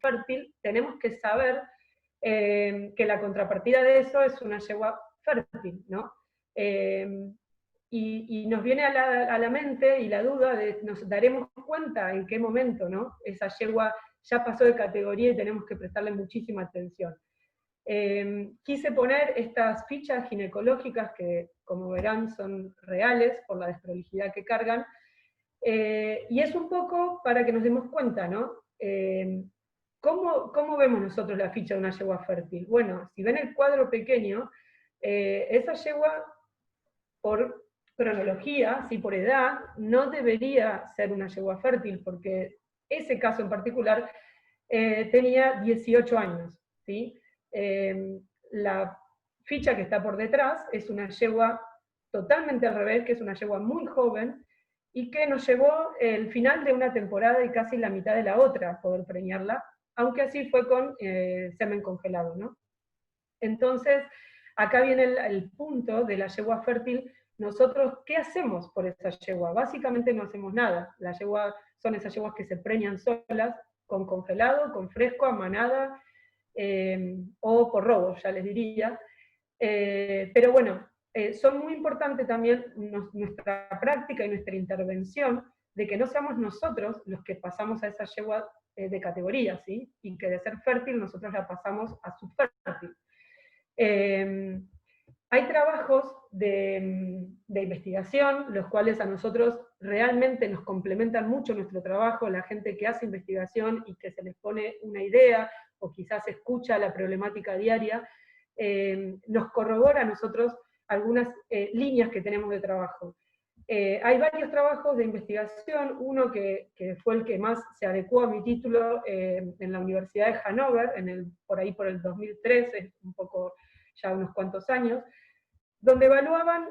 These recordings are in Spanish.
fértil, tenemos que saber que la contrapartida de eso es una yegua fértil, ¿no? Y nos viene a la mente y la duda de, nos daremos cuenta en qué momento, ¿no? Esa yegua ya pasó de categoría y tenemos que prestarle muchísima atención. Quise poner estas fichas ginecológicas que, como verán, son reales por la desprolijidad que cargan, y es un poco para que nos demos cuenta, ¿no? ¿Cómo vemos nosotros la ficha de una yegua fértil? Bueno, si ven el cuadro pequeño, esa yegua, por cronología, ¿sí? Por edad, no debería ser una yegua fértil, porque ese caso en particular tenía 18 años, ¿sí? La ficha que está por detrás es una yegua totalmente al revés, que es una yegua muy joven, y que nos llevó el final de una temporada y casi la mitad de la otra poder preñarla, aunque así fue con semen congelado, ¿no? Entonces, acá viene el punto de la yegua fértil. Nosotros, ¿qué hacemos por esa yegua? Básicamente no hacemos nada. La yegua son esas yeguas que se preñan solas, con congelado, con fresco, a manada, o por robo, ya les diría. Pero bueno, son muy importantes también nuestra práctica y nuestra intervención, de que no seamos nosotros los que pasamos a esa yegua de categoría, ¿sí? Y que de ser fértil nosotros la pasamos a subfértil. Hay trabajos de investigación, los cuales a nosotros realmente nos complementan mucho nuestro trabajo, la gente que hace investigación y que se les pone una idea, o quizás escucha la problemática diaria, nos corrobora a nosotros algunas líneas que tenemos de trabajo. Hay varios trabajos de investigación, uno que fue el que más se adecuó a mi título en la Universidad de Hannover, por ahí por el 2003, es un poco ya unos cuantos años, donde evaluaban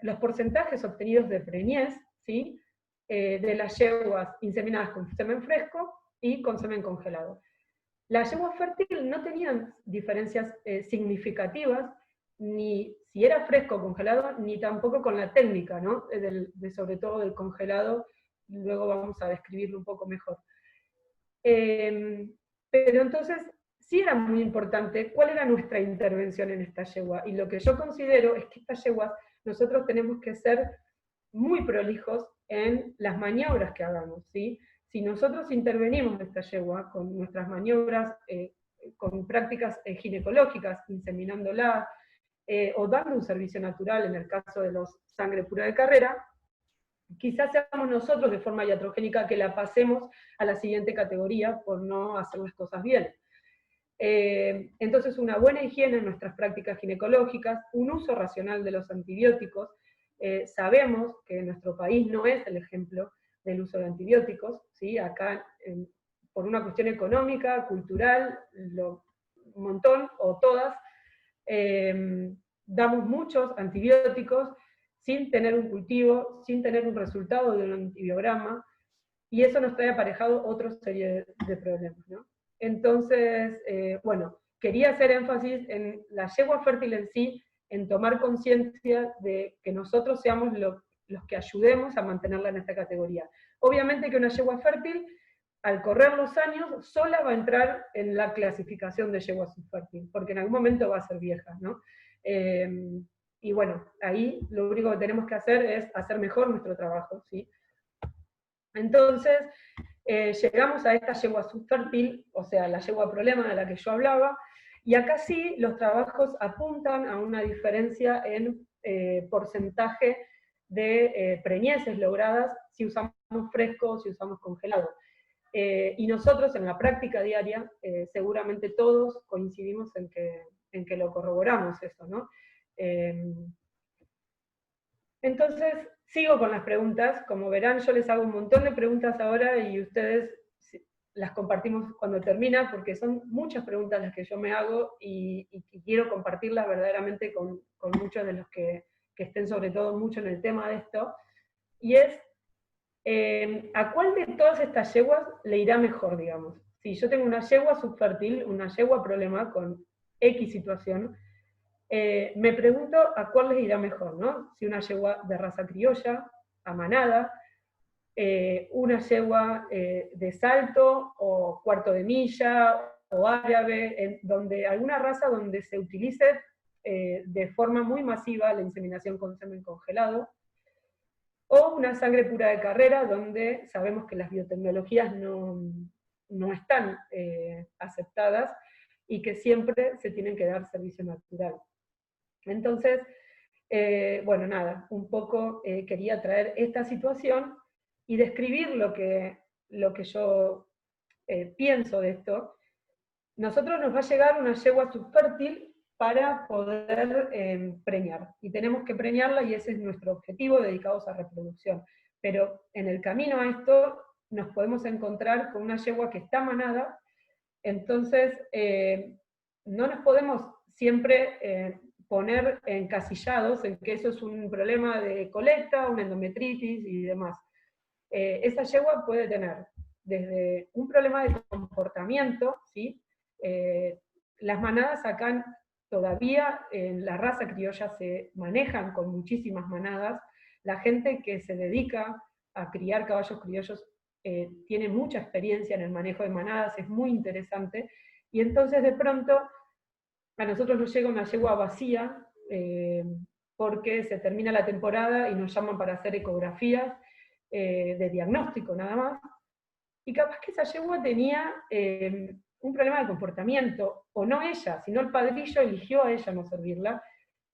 los porcentajes obtenidos de preñez, ¿sí? De las yeguas inseminadas con semen fresco y con semen congelado. Las yeguas fértiles no tenían diferencias significativas, ni si era fresco o congelado, ni tampoco con la técnica, ¿no? Sobre todo del congelado, luego vamos a describirlo un poco mejor. Pero entonces, sí era muy importante cuál era nuestra intervención en esta yegua, y lo que yo considero es que estas yeguas, nosotros tenemos que ser muy prolijos en las maniobras que hagamos, ¿sí? Si nosotros intervenimos en esta yegua con nuestras maniobras, con prácticas ginecológicas, inseminándola, o dando un servicio natural, en el caso de los sangre pura de carrera, quizás seamos nosotros de forma iatrogénica que la pasemos a la siguiente categoría por no hacer las cosas bien. Entonces, una buena higiene en nuestras prácticas ginecológicas, un uso racional de los antibióticos. Sabemos que en nuestro país no es el ejemplo del uso de antibióticos, ¿sí? Acá, por una cuestión económica, cultural, un montón o todas, damos muchos antibióticos sin tener un cultivo, sin tener un resultado de un antibiograma, y eso nos trae aparejado otra serie de problemas, ¿no? Entonces, bueno, quería hacer énfasis en la yegua fértil en sí, en tomar conciencia de que nosotros seamos los que ayudemos a mantenerla en esta categoría. Obviamente que una yegua fértil, al correr los años, sola va a entrar en la clasificación de yegua subfértil, porque en algún momento va a ser vieja, ¿no? Y bueno, ahí lo único que tenemos que hacer es hacer mejor nuestro trabajo, ¿sí? Entonces, llegamos a esta yegua subfértil, o sea, la yegua problema de la que yo hablaba, y acá sí los trabajos apuntan a una diferencia en porcentaje de preñeces logradas si usamos fresco o si usamos congelado. Y nosotros en la práctica diaria, seguramente todos coincidimos en que lo corroboramos eso, ¿no? Entonces, sigo con las preguntas. Como verán, yo les hago un montón de preguntas ahora y ustedes las compartimos cuando termina, porque son muchas preguntas las que yo me hago y quiero compartirlas verdaderamente con muchos de los que estén sobre todo mucho en el tema de esto. Y es, ¿a cuál de todas estas yeguas le irá mejor, digamos? Si yo tengo una yegua subfértil, una yegua problema con X situación, me pregunto a cuál les irá mejor, ¿no? Si una yegua de raza criolla, a manada, una yegua de salto, o cuarto de milla, o árabe, donde alguna raza donde se utilice de forma muy masiva la inseminación con semen congelado, o una sangre pura de carrera, donde sabemos que las biotecnologías no están aceptadas, y que siempre se tienen que dar servicio natural. Entonces, bueno, nada, un poco quería traer esta situación y describir lo que yo pienso de esto. Nosotros nos va a llegar una yegua subfértil para poder preñar, y tenemos que preñarla, y ese es nuestro objetivo dedicados a reproducción. Pero en el camino a esto nos podemos encontrar con una yegua que está manada, entonces no nos podemos siempre poner encasillados en que eso es un problema de colecta, una endometritis y demás. Esa yegua puede tener desde un problema de comportamiento, ¿sí? Las manadas acá todavía en la raza criolla se manejan con muchísimas manadas. La gente que se dedica a criar caballos criollos tiene mucha experiencia en el manejo de manadas, es muy interesante, y entonces de pronto a nosotros nos llega una yegua vacía, porque se termina la temporada y nos llaman para hacer ecografías de diagnóstico nada más, y capaz que esa yegua tenía un problema de comportamiento, o no ella, sino el padrillo eligió a ella no servirla,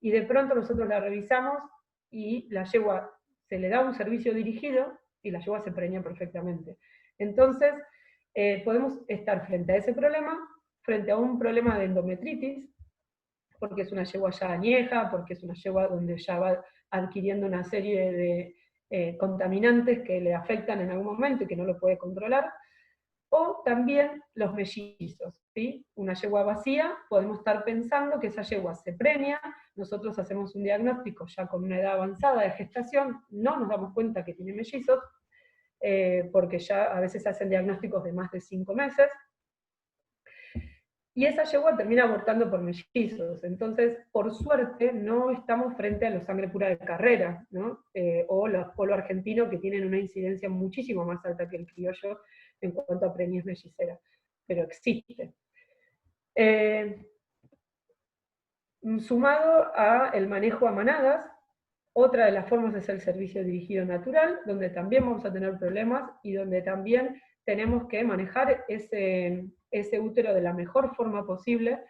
y de pronto nosotros la revisamos, y la yegua se le da un servicio dirigido, y la yegua se preña perfectamente. Entonces, podemos estar frente a ese problema, frente a un problema de endometritis, porque es una yegua ya añeja, porque es una yegua donde ya va adquiriendo una serie de contaminantes que le afectan en algún momento y que no lo puede controlar, o también los mellizos, ¿sí? Una yegua vacía, podemos estar pensando que esa yegua se preña, nosotros hacemos un diagnóstico ya con una edad avanzada de gestación, no nos damos cuenta que tiene mellizos, porque ya a veces se hacen diagnósticos de más de 5 meses, y esa yegua termina abortando por mellizos. Entonces, por suerte, no estamos frente a los sangre pura de carrera, ¿no? O los polo argentino, que tienen una incidencia muchísimo más alta que el criollo en cuanto a preñez mellizera, pero existe. Sumado a el manejo a manadas, otra de las formas es el servicio dirigido natural, donde también vamos a tener problemas, y donde también tenemos que manejar ese útero de la mejor forma posible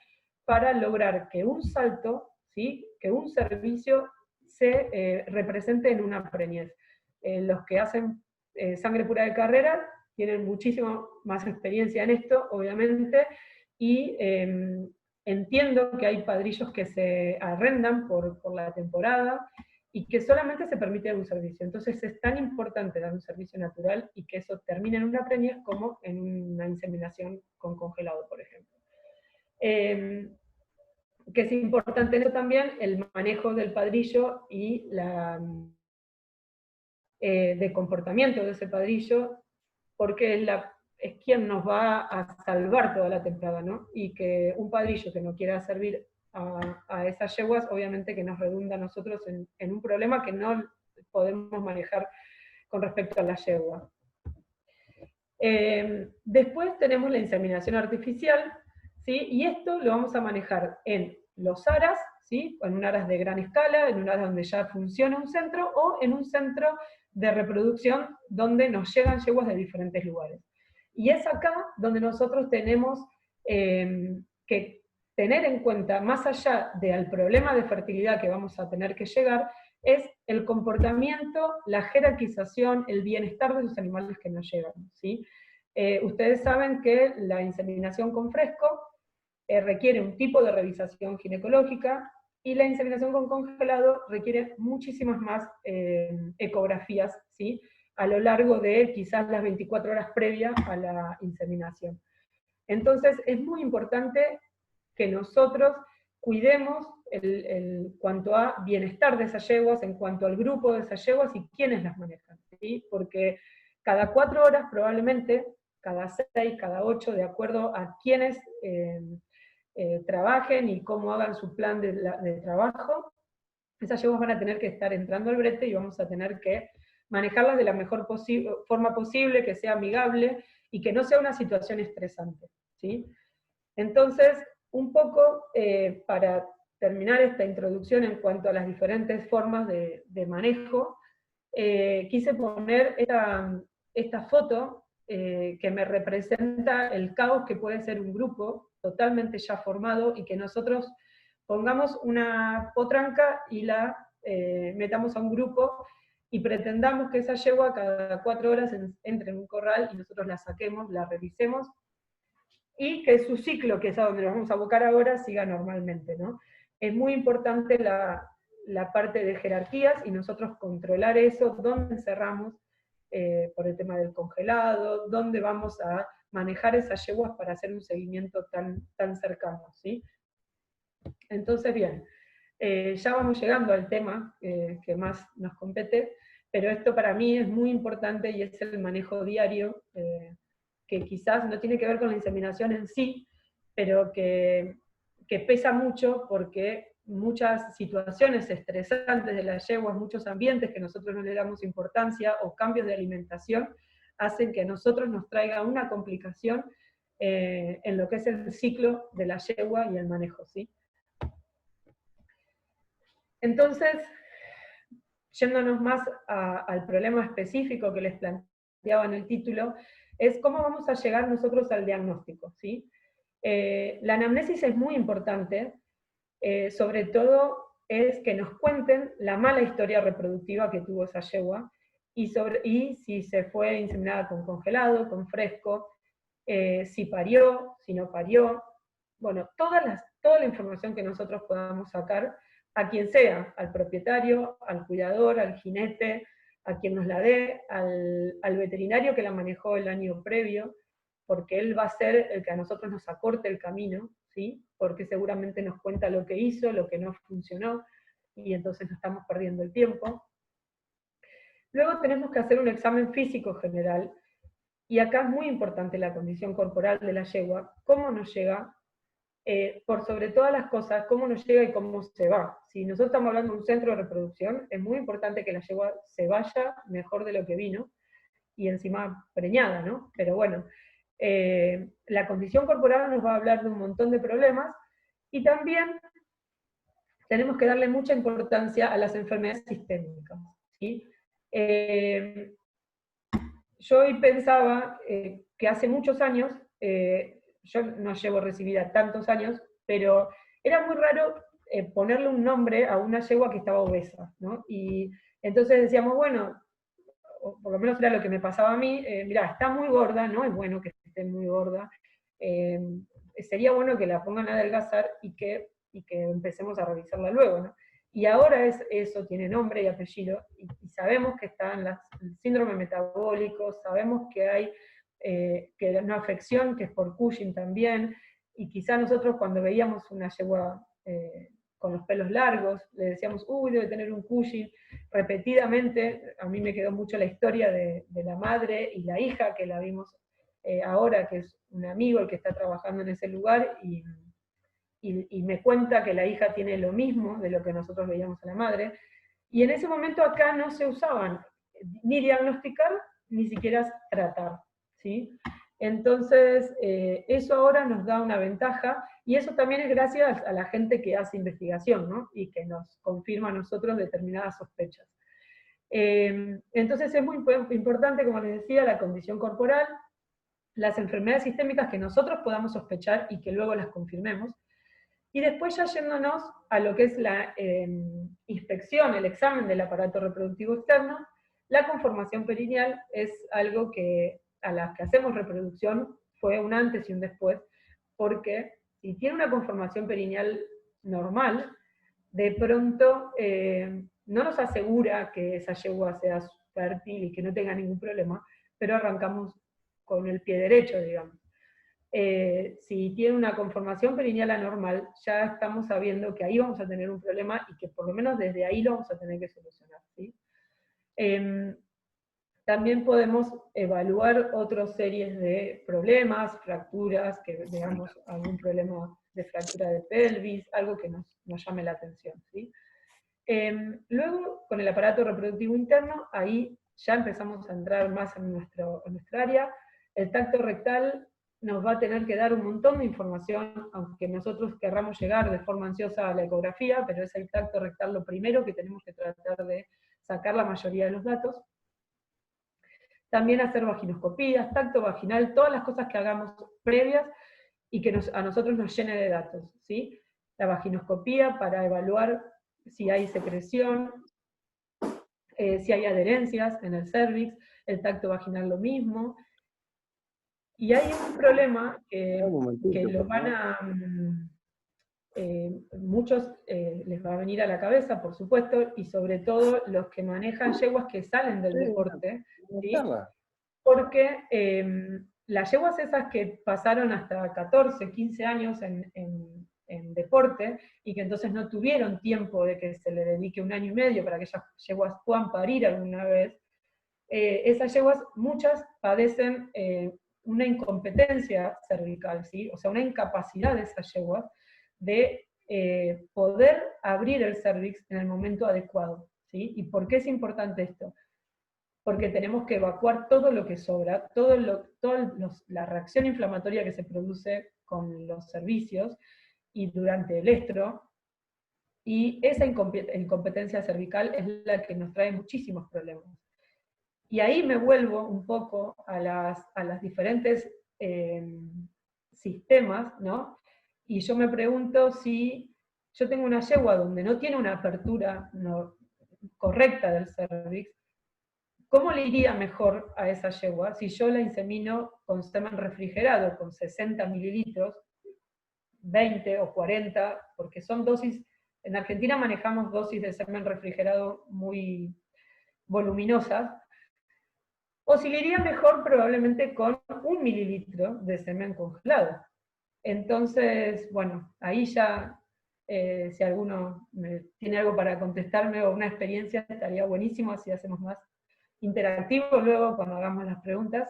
para lograr que un salto, ¿sí? Que un servicio se represente en una preñez. Los que hacen sangre pura de carrera tienen muchísima más experiencia en esto, obviamente, y entiendo que hay padrillos que se arrendan por la temporada, y que solamente se permite un servicio. Entonces es tan importante dar un servicio natural y que eso termine en una preñez como en una inseminación con congelado, por ejemplo. Que es importante eso también, el manejo del padrillo y de comportamiento de ese padrillo, porque es quien nos va a salvar toda la temporada, ¿no? Y que un padrillo que no quiera servir a esas yeguas, obviamente que nos redunda a nosotros en un problema que no podemos manejar con respecto a la yegua. Después tenemos la inseminación artificial, ¿sí? Y esto lo vamos a manejar en los aras, ¿sí? En un aras de gran escala, en un aras donde ya funciona un centro, o en un centro de reproducción donde nos llegan yeguas de diferentes lugares. Y es acá donde nosotros tenemos que tener en cuenta, más allá del problema de fertilidad que vamos a tener que llegar, es el comportamiento, la jerarquización, el bienestar de los animales que nos llegan, ¿sí? Ustedes saben que la inseminación con fresco requiere un tipo de revisación ginecológica, y la inseminación con congelado requiere muchísimas más ecografías, ¿sí? A lo largo de quizás las 24 horas previas a la inseminación. Entonces es muy importante que nosotros cuidemos cuanto a bienestar de esas yeguas, en cuanto al grupo de esas yeguas y quiénes las manejan, ¿sí? Porque cada 4 horas probablemente, cada 6, cada 8, de acuerdo a quiénes trabajen y cómo hagan su plan de trabajo, esas yeguas van a tener que estar entrando al brete, y vamos a tener que manejarlas de la mejor forma posible, que sea amigable, y que no sea una situación estresante, ¿sí? Entonces, un poco para terminar esta introducción en cuanto a las diferentes formas de manejo, quise poner esta foto que me representa el caos que puede ser un grupo totalmente ya formado y que nosotros pongamos una potranca y la metamos a un grupo y pretendamos que esa yegua cada 4 horas entre en un corral y nosotros la saquemos, la revisemos y que su ciclo, que es a donde nos vamos a abocar ahora, siga normalmente, ¿no? Es muy importante la parte de jerarquías y nosotros controlar eso, dónde encerramos por el tema del congelado, dónde vamos a manejar esas yeguas para hacer un seguimiento tan cercano, ¿sí? Entonces, bien, ya vamos llegando al tema que más nos compete, pero esto para mí es muy importante y es el manejo diario, que quizás no tiene que ver con la inseminación en sí, pero que pesa mucho porque muchas situaciones estresantes de las yeguas, muchos ambientes que nosotros no le damos importancia o cambios de alimentación, hacen que a nosotros nos traiga una complicación en lo que es el ciclo de la yegua y el manejo, ¿sí? Entonces, yéndonos más al problema específico que les planteaba en el título, es cómo vamos a llegar nosotros al diagnóstico, ¿sí? La anamnesis es muy importante, sobre todo es que nos cuenten la mala historia reproductiva que tuvo esa yegua, y si se fue inseminada con congelado, con fresco, si parió, si no parió, bueno, toda la información que nosotros podamos sacar a quien sea, al propietario, al cuidador, al jinete, a quien nos la dé, al veterinario que la manejó el año previo, porque él va a ser el que a nosotros nos acorte el camino, ¿sí? Porque seguramente nos cuenta lo que hizo, lo que no funcionó, y entonces no estamos perdiendo el tiempo. Luego tenemos que hacer un examen físico general, y acá es muy importante la condición corporal de la yegua, cómo nos llega, por sobre todas las cosas, cómo nos llega y cómo se va. Si nosotros estamos hablando de un centro de reproducción, es muy importante que la yegua se vaya mejor de lo que vino, y encima preñada, ¿no? Pero bueno, la condición corporal nos va a hablar de un montón de problemas, y también tenemos que darle mucha importancia a las enfermedades sistémicas, ¿sí? Yo hoy pensaba que hace muchos años, yo no llevo recibida tantos años, pero era muy raro ponerle un nombre a una yegua que estaba obesa, ¿no? Y entonces decíamos, bueno, o por lo menos era lo que me pasaba a mí, mirá, está muy gorda, no es bueno que esté muy gorda, eh, sería bueno que la pongan a adelgazar y que empecemos a revisarla luego, ¿no? Y ahora eso tiene nombre y apellido, y sabemos que están el síndrome metabólico, sabemos que hay que una afección que es por Cushing también, y quizá nosotros cuando veíamos una yegua con los pelos largos, le decíamos, uy, debe tener un Cushing, repetidamente, a mí me quedó mucho la historia de la madre y la hija, que la vimos ahora, que es un amigo el que está trabajando en ese lugar, y me cuenta que la hija tiene lo mismo de lo que nosotros veíamos a la madre, y en ese momento acá no se usaban ni diagnosticar, ni siquiera tratar, ¿sí? Entonces, eso ahora nos da una ventaja, y eso también es gracias a la gente que hace investigación, ¿no? Y que nos confirma a nosotros determinadas sospechas. Entonces es muy importante, como les decía, la condición corporal, las enfermedades sistémicas que nosotros podamos sospechar y que luego las confirmemos, y después ya yéndonos a lo que es la inspección, el examen del aparato reproductivo externo, la conformación perineal es algo que a las que hacemos reproducción fue un antes y un después, porque si tiene una conformación perineal normal, de pronto no nos asegura que esa yegua sea fértil y que no tenga ningún problema, pero arrancamos con el pie derecho, digamos. Si tiene una conformación perineal anormal, ya estamos sabiendo que ahí vamos a tener un problema y que por lo menos desde ahí lo vamos a tener que solucionar, ¿sí? También podemos evaluar otras series de problemas, fracturas, que veamos algún problema de fractura de pelvis, algo que nos llame la atención, ¿sí? Luego, con el aparato reproductivo interno, ahí ya empezamos a entrar más en nuestra área, el tacto rectal nos va a tener que dar un montón de información, aunque nosotros querramos llegar de forma ansiosa a la ecografía, pero es el tacto rectal lo primero que tenemos que tratar de sacar la mayoría de los datos. También hacer vaginoscopías, tacto vaginal, todas las cosas que hagamos previas y que a nosotros nos llene de datos, ¿sí? La vaginoscopía para evaluar si hay secreción, si hay adherencias en el cervix, el tacto vaginal lo mismo. Y hay un problema que lo van a... muchos les va a venir a la cabeza, por supuesto, y sobre todo los que manejan yeguas que salen del deporte, ¿sí? Porque las yeguas esas que pasaron hasta 14, 15 años en deporte, y que entonces no tuvieron tiempo de que se le dedique 1 año y medio para que esas yeguas puedan parir alguna vez, esas yeguas, muchas padecen una incompetencia cervical, ¿sí? O sea, una incapacidad de esas yeguas de poder abrir el cervix en el momento adecuado, ¿sí? ¿Y por qué es importante esto? Porque tenemos que evacuar todo lo que sobra, la reacción inflamatoria que se produce con los servicios y durante el estro, y esa incompetencia cervical es la que nos trae muchísimos problemas. Y ahí me vuelvo un poco a las diferentes sistemas, ¿no? Y yo me pregunto si yo tengo una yegua donde no tiene una apertura correcta del cervix, ¿cómo le iría mejor a esa yegua si yo la insemino con semen refrigerado, con 60 mililitros, 20 o 40, porque son dosis, en Argentina manejamos dosis de semen refrigerado muy voluminosas, o si le iría mejor probablemente con 1 mililitro de semen congelado. Entonces, bueno, ahí ya, si alguno tiene algo para contestarme o una experiencia, estaría buenísimo, así hacemos más interactivo luego cuando hagamos las preguntas.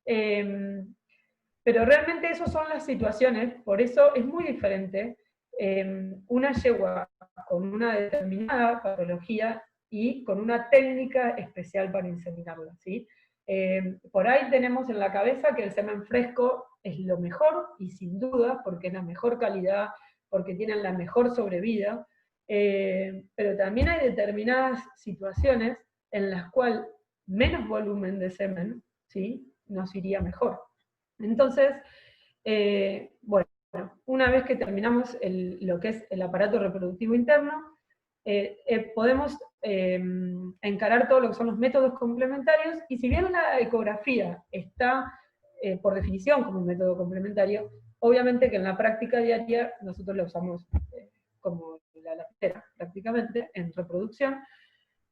Pero realmente esas son las situaciones, por eso es muy diferente una yegua con una determinada patología y con una técnica especial para inseminarla, ¿sí? Por ahí tenemos en la cabeza que el semen fresco es lo mejor, y sin duda, porque es la mejor calidad, porque tienen la mejor sobrevida, pero también hay determinadas situaciones en las cuales menos volumen de semen, ¿sí?, nos iría mejor. Entonces, bueno, una vez que terminamos lo que es el aparato reproductivo interno, podemos encarar todo lo que son los métodos complementarios, y si bien la ecografía está, por definición, como un método complementario, obviamente que en la práctica diaria nosotros la usamos como la lapicera, prácticamente, en reproducción.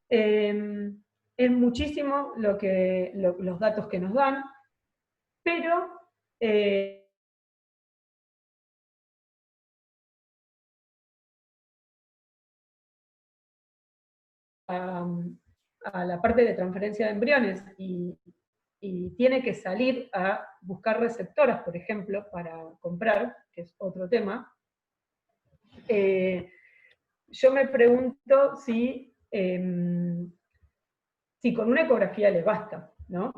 Es muchísimo los datos que nos dan, pero a la parte de transferencia de embriones y tiene que salir a buscar receptoras, por ejemplo, para comprar, que es otro tema, yo me pregunto si con una ecografía le basta, ¿no?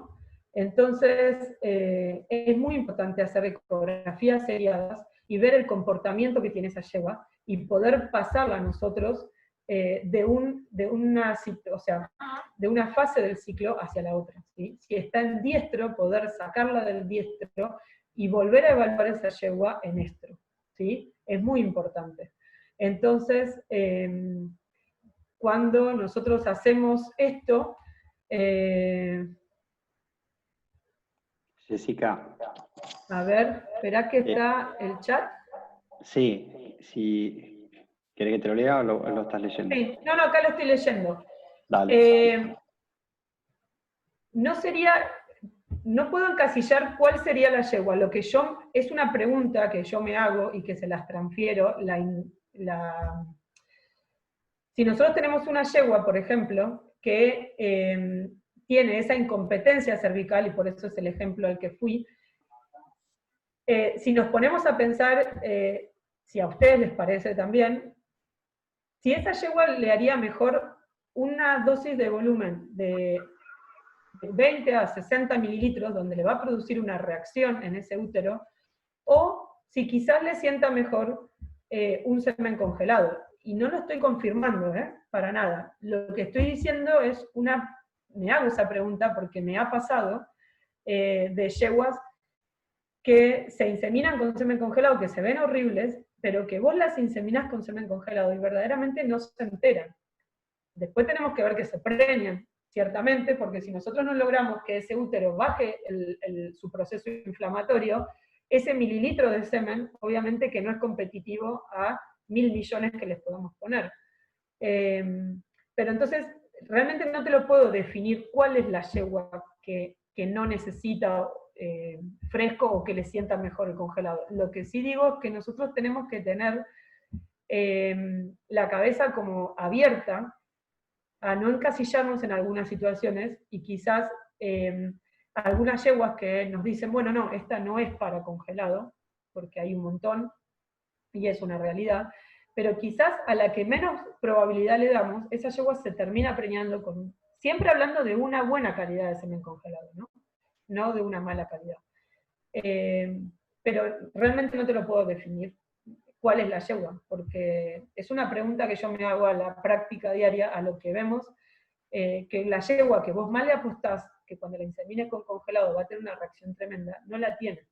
Entonces, es muy importante hacer ecografías seriadas y ver el comportamiento que tiene esa yegua y poder pasarla a nosotros de una fase del ciclo hacia la otra, ¿sí? Si está en diestro, poder sacarla del diestro y volver a evaluar esa yegua en estro, ¿sí? Es muy importante. Entonces, cuando nosotros hacemos esto, Jessica. A ver, espera que está el chat. Sí, si querés que te lo lea o lo estás leyendo. Sí, no, acá lo estoy leyendo. Dale. No puedo encasillar cuál sería la yegua. Es una pregunta que yo me hago y que se las transfiero. Si nosotros tenemos una yegua, por ejemplo, que tiene esa incompetencia cervical, y por eso es el ejemplo al que fui, si nos ponemos a pensar, si a ustedes les parece también, si esa yegua le haría mejor una dosis de volumen de de 20 a 60 mililitros, donde le va a producir una reacción en ese útero, o si quizás le sienta mejor un semen congelado. Y no lo estoy confirmando, para nada. Lo que estoy diciendo es me hago esa pregunta porque me ha pasado de yeguas que se inseminan con semen congelado, que se ven horribles, pero que vos las inseminas con semen congelado y verdaderamente no se enteran. Después tenemos que ver que se preñan, ciertamente, porque si nosotros no logramos que ese útero baje su proceso inflamatorio, ese mililitro de semen, obviamente que no es competitivo a 1.000 millones que les podemos poner. Pero entonces, realmente no te lo puedo definir cuál es la yegua que no necesita fresco o que le sienta mejor el congelado. Lo que sí digo es que nosotros tenemos que tener la cabeza como abierta a no encasillarnos en algunas situaciones y quizás algunas yeguas que nos dicen, bueno, no, esta no es para congelado, porque hay un montón y es una realidad, pero quizás a la que menos probabilidad le damos, esa yegua se termina preñando siempre hablando de una buena calidad de semen congelado, ¿no? No de una mala calidad. Pero realmente no te lo puedo definir cuál es la yegua, porque es una pregunta que yo me hago a la práctica diaria, a lo que vemos, que la yegua que vos más le apostás, que cuando la insemines con congelado va a tener una reacción tremenda, no la tiene.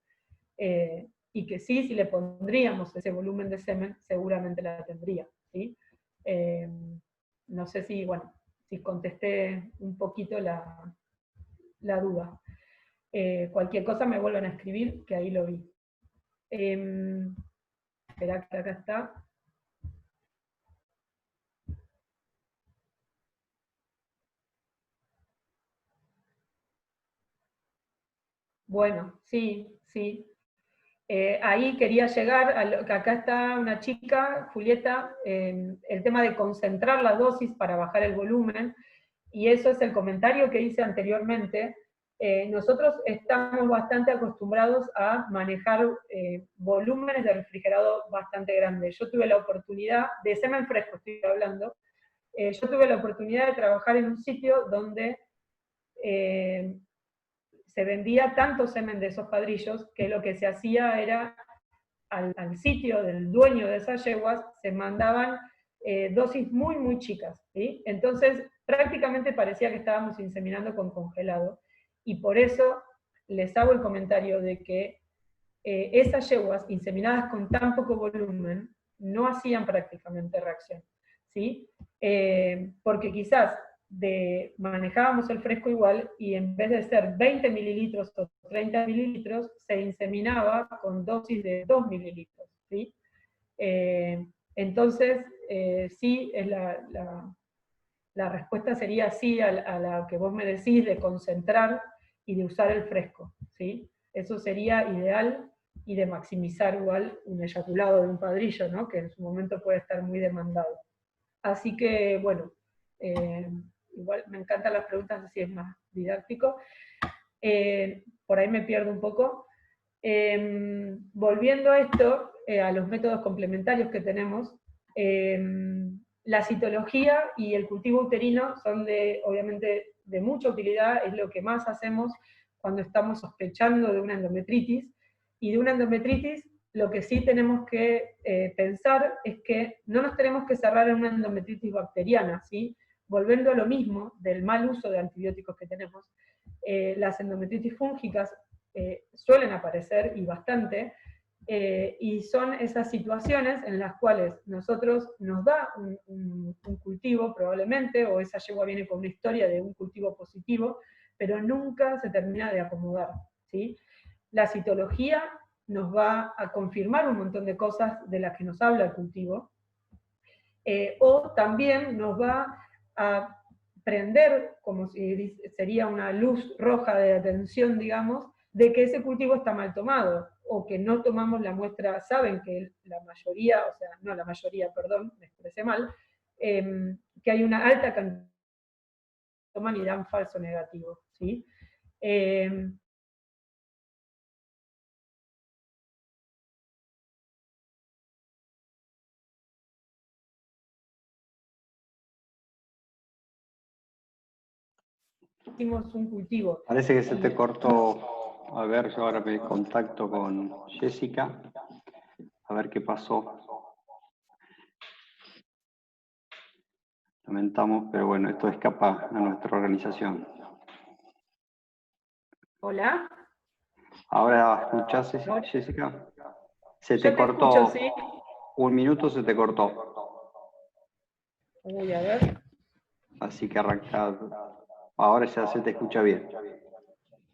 Y que sí, si le pondríamos ese volumen de semen, seguramente la tendría, ¿sí? No sé si, bueno, si contesté un poquito la duda. Cualquier cosa me vuelvan a escribir, que ahí lo vi. Espera que acá está. Bueno, sí, sí. Ahí quería llegar, que acá está una chica, Julieta, el tema de concentrar la dosis para bajar el volumen, y eso es el comentario que hice anteriormente. Nosotros estamos bastante acostumbrados a manejar volúmenes de refrigerado bastante grandes. Yo tuve la oportunidad, de semen fresco estoy hablando, yo tuve la oportunidad de trabajar en un sitio donde se vendía tanto semen de esos padrillos que lo que se hacía era al sitio del dueño de esas yeguas se mandaban dosis muy, muy chicas, ¿sí? Entonces prácticamente parecía que estábamos inseminando con congelado, y por eso les hago el comentario de que esas yeguas inseminadas con tan poco volumen no hacían prácticamente reacción, ¿sí? Porque quizás manejábamos el fresco igual y en vez de ser 20 mililitros o 30 mililitros, se inseminaba con dosis de 2 mililitros, ¿sí? Entonces, sí, la respuesta sería sí a la que vos me decís de concentrar y de usar el fresco, ¿sí? Eso sería ideal, y de maximizar igual un eyaculado de un padrillo, ¿no? Que en su momento puede estar muy demandado. Así que, bueno, igual me encantan las preguntas, así es más didáctico. Por ahí me pierdo un poco. Volviendo a esto, a los métodos complementarios que tenemos, la citología y el cultivo uterino son obviamente de mucha utilidad, es lo que más hacemos cuando estamos sospechando de una endometritis, y de una endometritis lo que sí tenemos que pensar es que no nos tenemos que cerrar en una endometritis bacteriana, ¿sí? Volviendo a lo mismo del mal uso de antibióticos que tenemos, las endometritis fúngicas suelen aparecer, y bastante, y son esas situaciones en las cuales nosotros nos da un cultivo probablemente, o esa yegua viene con una historia de un cultivo positivo, pero nunca se termina de acomodar, ¿sí? La citología nos va a confirmar un montón de cosas de las que nos habla el cultivo, o también nos va a prender, como si sería una luz roja de atención, digamos, de que ese cultivo está mal tomado, o que no tomamos la muestra. Saben que la mayoría, o sea, no la mayoría, perdón, me expresé mal, que hay una alta cantidad de toman y dan falso negativo, ¿sí? hicimos un cultivo. Parece que se te cortó. A ver, yo ahora me contacto con Jessica. A ver qué pasó. Lamentamos, pero bueno, esto escapa a nuestra organización. ¿Hola? ¿Ahora escuchás, No, Jessica? Se te yo te escucho, cortó. ¿sí? Un minuto se te cortó. Voy a ver. Así que arranca. Ahora ya se te escucha bien.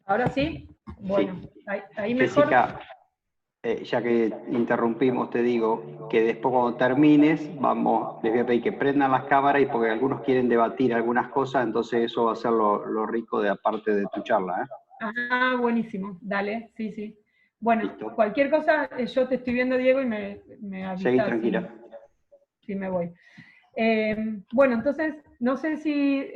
¿Ahora sí? Bueno, Sí. ahí mejor. Jessica, ya que interrumpimos, te digo que después cuando termines, les voy a pedir que prendan las cámaras y porque algunos quieren debatir algunas cosas, entonces eso va a ser lo rico de aparte de tu charla. Ah, buenísimo, dale, sí, sí. Bueno, Listo. cualquier cosa, yo te estoy viendo, Diego, y me Seguí avisas tranquila. si me voy. Bueno, entonces, no sé si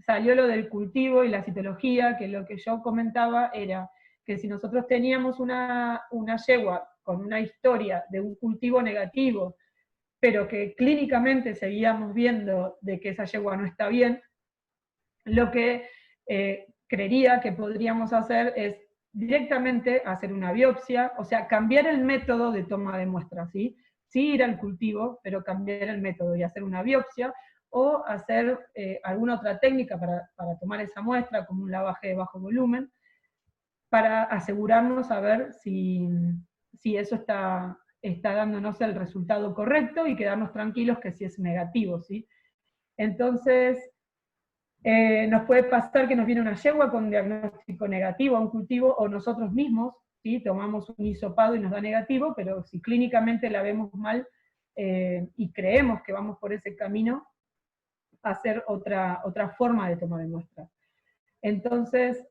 salió lo del cultivo y la citología, que lo que yo comentaba era que si nosotros teníamos una yegua con una historia de un cultivo negativo, pero que clínicamente seguíamos viendo de que esa yegua no está bien, lo que creería que podríamos hacer es directamente hacer una biopsia, o sea, cambiar el método de toma de muestras, ¿sí? Sí ir al cultivo, pero cambiar el método y hacer una biopsia, o hacer alguna otra técnica para tomar esa muestra, como un lavaje de bajo volumen, para asegurarnos a ver si eso está dándonos el resultado correcto y quedarnos tranquilos que si es negativo, ¿sí? Entonces, nos puede pasar que nos viene una yegua con diagnóstico negativo a un cultivo, o nosotros mismos, ¿sí? Tomamos un hisopado y nos da negativo, pero si clínicamente la vemos mal y creemos que vamos por ese camino, hacer otra forma de toma de muestras. Entonces,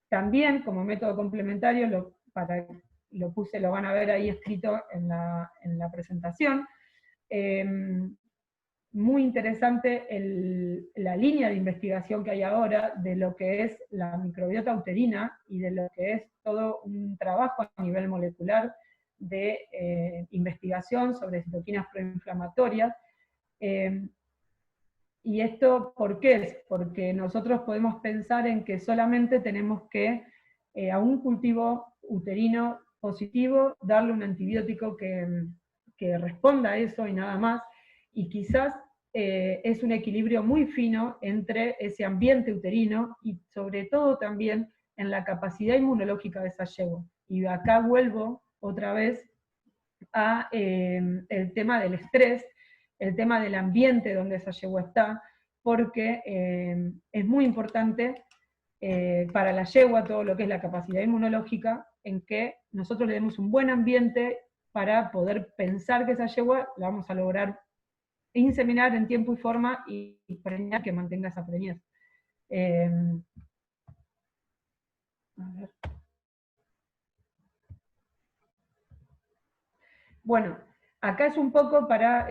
también como método complementario, lo van a ver ahí escrito en la presentación, muy interesante la línea de investigación que hay ahora de lo que es la microbiota uterina y de lo que es todo un trabajo a nivel molecular de investigación sobre citoquinas proinflamatorias. ¿Y esto por qué es? Porque nosotros podemos pensar en que solamente tenemos que a un cultivo uterino positivo darle un antibiótico que responda a eso y nada más, y quizás es un equilibrio muy fino entre ese ambiente uterino y sobre todo también en la capacidad inmunológica de esa yegua. Y acá vuelvo otra vez a el tema del estrés, el tema del ambiente donde esa yegua está, porque es muy importante para la yegua todo lo que es la capacidad inmunológica, en que nosotros le demos un buen ambiente para poder pensar que esa yegua la vamos a lograr inseminar en tiempo y forma y preñar, que mantenga esa preñez. A ver. Bueno, acá es un poco para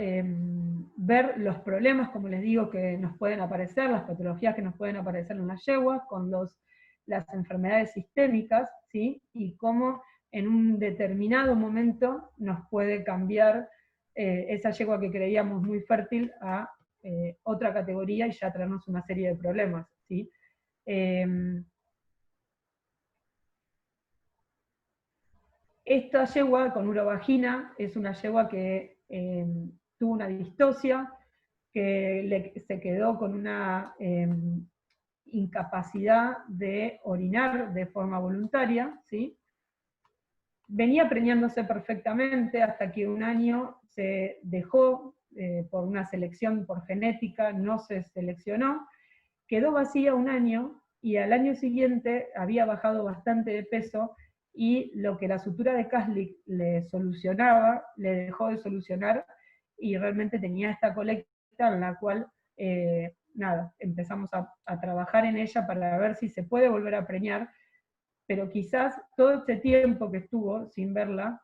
ver los problemas, como les digo, que nos pueden aparecer, las patologías que nos pueden aparecer en las yeguas, con las enfermedades sistémicas, ¿sí? Y cómo en un determinado momento nos puede cambiar esa yegua que creíamos muy fértil a otra categoría y ya traernos una serie de problemas, ¿sí? Esta yegua con urovagina es una yegua que tuvo una distosia, que se quedó con una incapacidad de orinar de forma voluntaria, ¿sí? Venía preñándose perfectamente hasta que un año se dejó por una selección por genética, no se seleccionó, quedó vacía un año y al año siguiente había bajado bastante de peso y lo que la sutura de Kaslik le solucionaba, le dejó de solucionar y realmente tenía esta colecta en la cual, nada, empezamos a trabajar en ella para ver si se puede volver a preñar, pero quizás todo este tiempo que estuvo sin verla,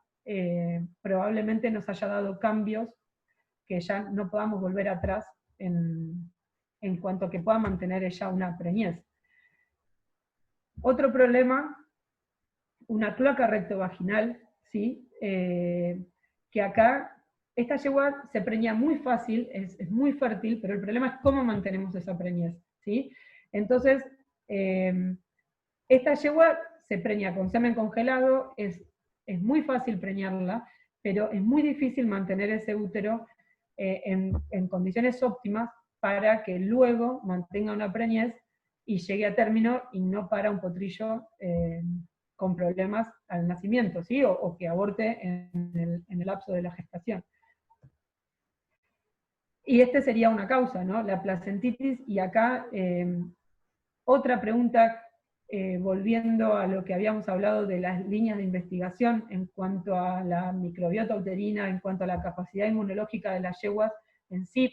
probablemente nos haya dado cambios que ya no podamos volver atrás en cuanto a que pueda mantener ella una preñez. Otro problema, una cloaca rectovaginal, ¿sí? Que acá, esta yegua se preña muy fácil, es muy fértil, pero el problema es cómo mantenemos esa preñez, ¿sí? Entonces, esta yegua se preña con semen congelado, es muy fácil preñarla, pero es muy difícil mantener ese útero en condiciones óptimas para que luego mantenga una preñez y llegue a término y no para un potrillo con problemas al nacimiento, ¿sí? O que aborte en el lapso de la gestación. Y este sería una causa, ¿no? La placentitis, y acá otra pregunta, volviendo a lo que habíamos hablado de las líneas de investigación en cuanto a la microbiota uterina, en cuanto a la capacidad inmunológica de las yeguas en sí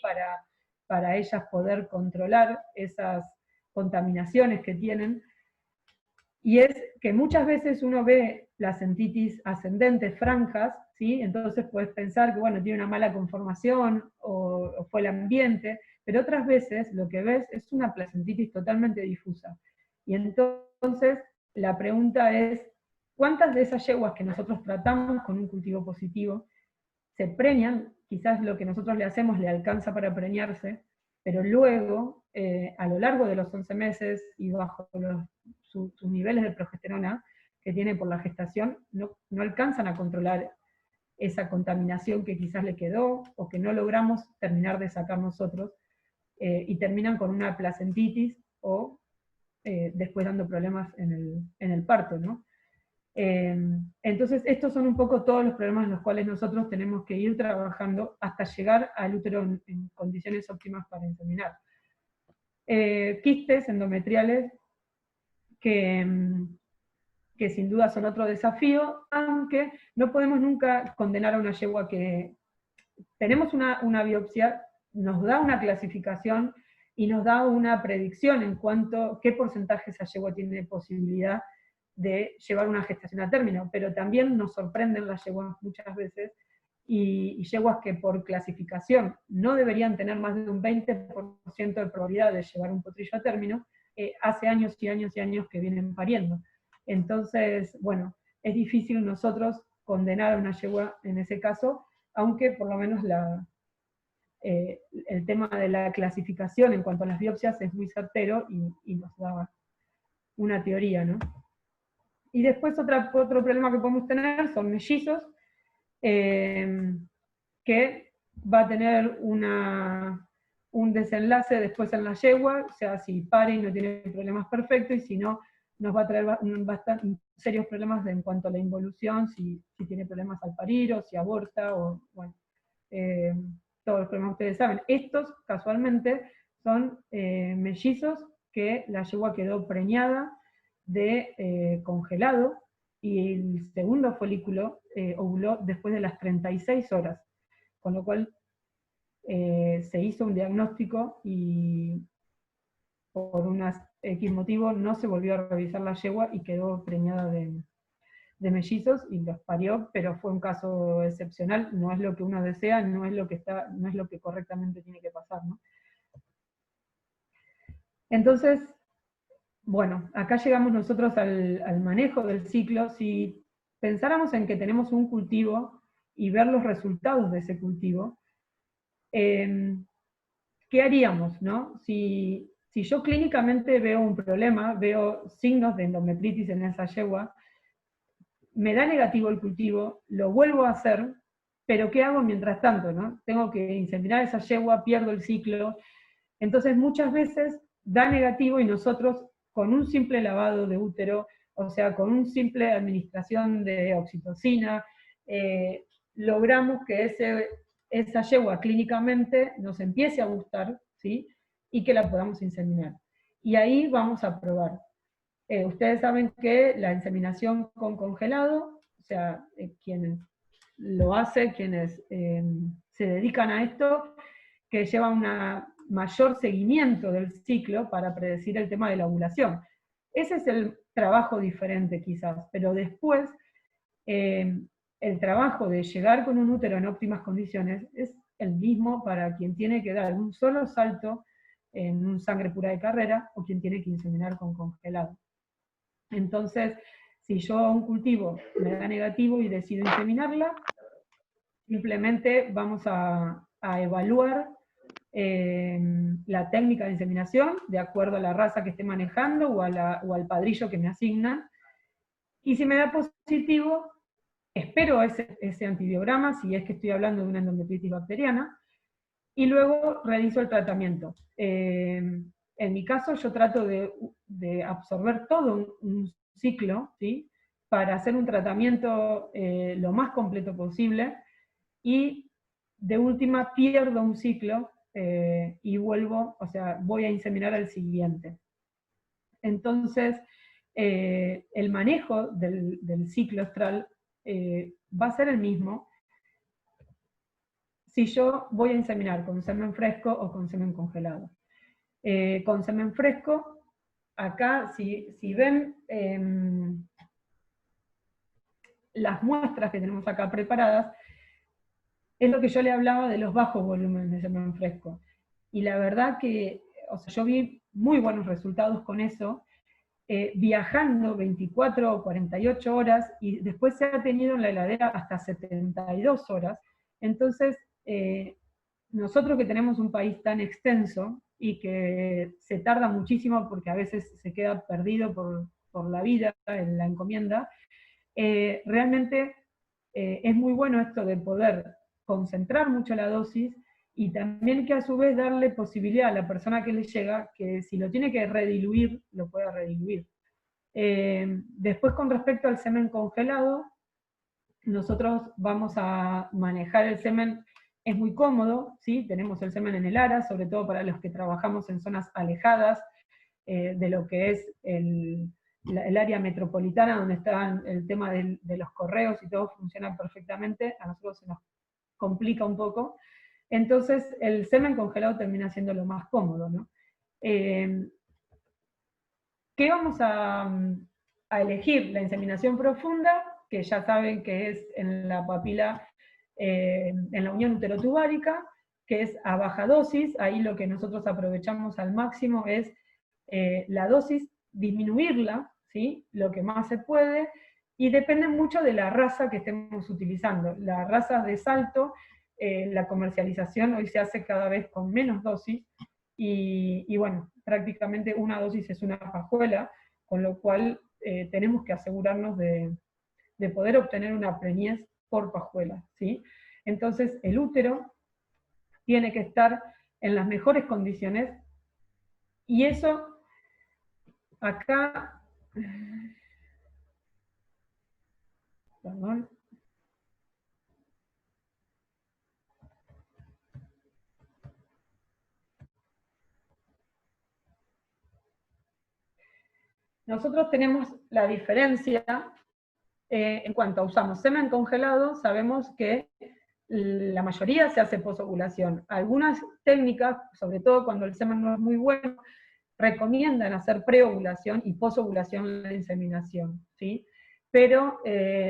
para ellas poder controlar esas contaminaciones que tienen, y es que muchas veces uno ve placentitis ascendentes, franjas, ¿sí? Entonces puedes pensar que, bueno, tiene una mala conformación o fue el ambiente, pero otras veces lo que ves es una placentitis totalmente difusa. Y entonces la pregunta es, ¿cuántas de esas yeguas que nosotros tratamos con un cultivo positivo se preñan? Quizás lo que nosotros le hacemos le alcanza para preñarse, pero luego, a lo largo de los 11 meses y bajo sus niveles de progesterona que tiene por la gestación, no alcanzan a controlar esa contaminación que quizás le quedó o que no logramos terminar de sacar nosotros, y terminan con una placentitis o después dando problemas en el parto, ¿no? Entonces, estos son un poco todos los problemas en los cuales nosotros tenemos que ir trabajando hasta llegar al útero en condiciones óptimas para inseminar. Quistes endometriales, que sin duda son otro desafío, aunque no podemos nunca condenar a una yegua que... Tenemos una biopsia, nos da una clasificación y nos da una predicción en cuanto a qué porcentaje esa yegua tiene posibilidad de llevar una gestación a término, pero también nos sorprenden las yeguas muchas veces, y yeguas que por clasificación no deberían tener más de un 20% de probabilidad de llevar un potrillo a término, hace años y años y años que vienen pariendo. Entonces, bueno, es difícil nosotros condenar a una yegua en ese caso, aunque por lo menos el tema de la clasificación en cuanto a las biopsias es muy certero y nos da una teoría, ¿no? Y después otro problema que podemos tener son mellizos, que va a tener un desenlace después en la yegua, o sea, si pare y no tiene problemas perfectos, y si no, nos va a traer bastante serios problemas en cuanto a la involución, si tiene problemas al parir, o si aborta, o bueno, todos los problemas que ustedes saben. Estos, casualmente, son mellizos que la yegua quedó preñada de congelado, y el segundo folículo ovuló después de las 36 horas, con lo cual se hizo un diagnóstico y por un X motivo no se volvió a revisar la yegua y quedó preñada de mellizos y los parió, pero fue un caso excepcional, no es lo que uno desea, no es lo que correctamente tiene que pasar, ¿no? Entonces, bueno, acá llegamos nosotros al manejo del ciclo. Si pensáramos en que tenemos un cultivo y ver los resultados de ese cultivo, ¿qué haríamos, no? Si yo clínicamente veo un problema, veo signos de endometritis en esa yegua, me da negativo el cultivo, lo vuelvo a hacer, pero ¿qué hago mientras tanto, no? Tengo que inseminar esa yegua, pierdo el ciclo. Entonces muchas veces da negativo y nosotros con un simple lavado de útero, o sea, con una simple administración de oxitocina, logramos que esa yegua clínicamente nos empiece a gustar, ¿sí? Y que la podamos inseminar. Y ahí vamos a probar. Ustedes saben que la inseminación con congelado, o sea, quienes lo hacen, quienes se dedican a esto, que lleva un mayor seguimiento del ciclo para predecir el tema de la ovulación. Ese es el trabajo diferente quizás, pero después el trabajo de llegar con un útero en óptimas condiciones es el mismo para quien tiene que dar un solo salto en un sangre pura de carrera o quien tiene que inseminar con congelado. Entonces, si yo a un cultivo me da negativo y decido inseminarla, simplemente vamos a evaluar la técnica de inseminación, de acuerdo a la raza que esté manejando o al padrillo que me asignan. Y si me da positivo, espero ese antibiograma, si es que estoy hablando de una endometritis bacteriana, y luego realizo el tratamiento. En mi caso, yo trato de absorber todo un ciclo, ¿sí?, para hacer un tratamiento lo más completo posible, y de última pierdo un ciclo y vuelvo, o sea, voy a inseminar al siguiente. Entonces, el manejo del ciclo estral va a ser el mismo si yo voy a inseminar con semen fresco o con semen congelado. Con semen fresco, acá, si ven las muestras que tenemos acá preparadas, es lo que yo le hablaba de los bajos volúmenes de semen fresco. Y la verdad que, o sea, yo vi muy buenos resultados con eso, viajando 24 o 48 horas, y después se ha tenido en la heladera hasta 72 horas. Entonces, nosotros que tenemos un país tan extenso, y que se tarda muchísimo porque a veces se queda perdido por la vida en la encomienda, realmente es muy bueno esto de poder concentrar mucho la dosis, y también que a su vez darle posibilidad a la persona que le llega, que si lo tiene que rediluir, lo pueda rediluir. Después, con respecto al semen congelado, nosotros vamos a manejar el semen, es muy cómodo, ¿sí? Tenemos el semen en el ARA, sobre todo para los que trabajamos en zonas alejadas de lo que es el área metropolitana, donde está el tema de los correos y todo funciona perfectamente. A nosotros se nos complica un poco. Entonces, el semen congelado termina siendo lo más cómodo, ¿no? ¿Qué vamos a elegir? La inseminación profunda, que ya saben que es en la papila, en la unión uterotubárica, que es a baja dosis. Ahí lo que nosotros aprovechamos al máximo es la dosis, disminuirla, ¿sí?, lo que más se puede, y depende mucho de la raza que estemos utilizando. Las razas de salto, la comercialización hoy se hace cada vez con menos dosis, y bueno, prácticamente una dosis es una pajuela, con lo cual tenemos que asegurarnos de poder obtener una preñez por pajuela, ¿sí? Entonces el útero tiene que estar en las mejores condiciones, y eso acá, perdón. Nosotros tenemos la diferencia en cuanto a usamos semen congelado, sabemos que la mayoría se hace posovulación. Algunas técnicas, sobre todo cuando el semen no es muy bueno, recomiendan hacer preovulación y posovulación la inseminación, ¿sí? Pero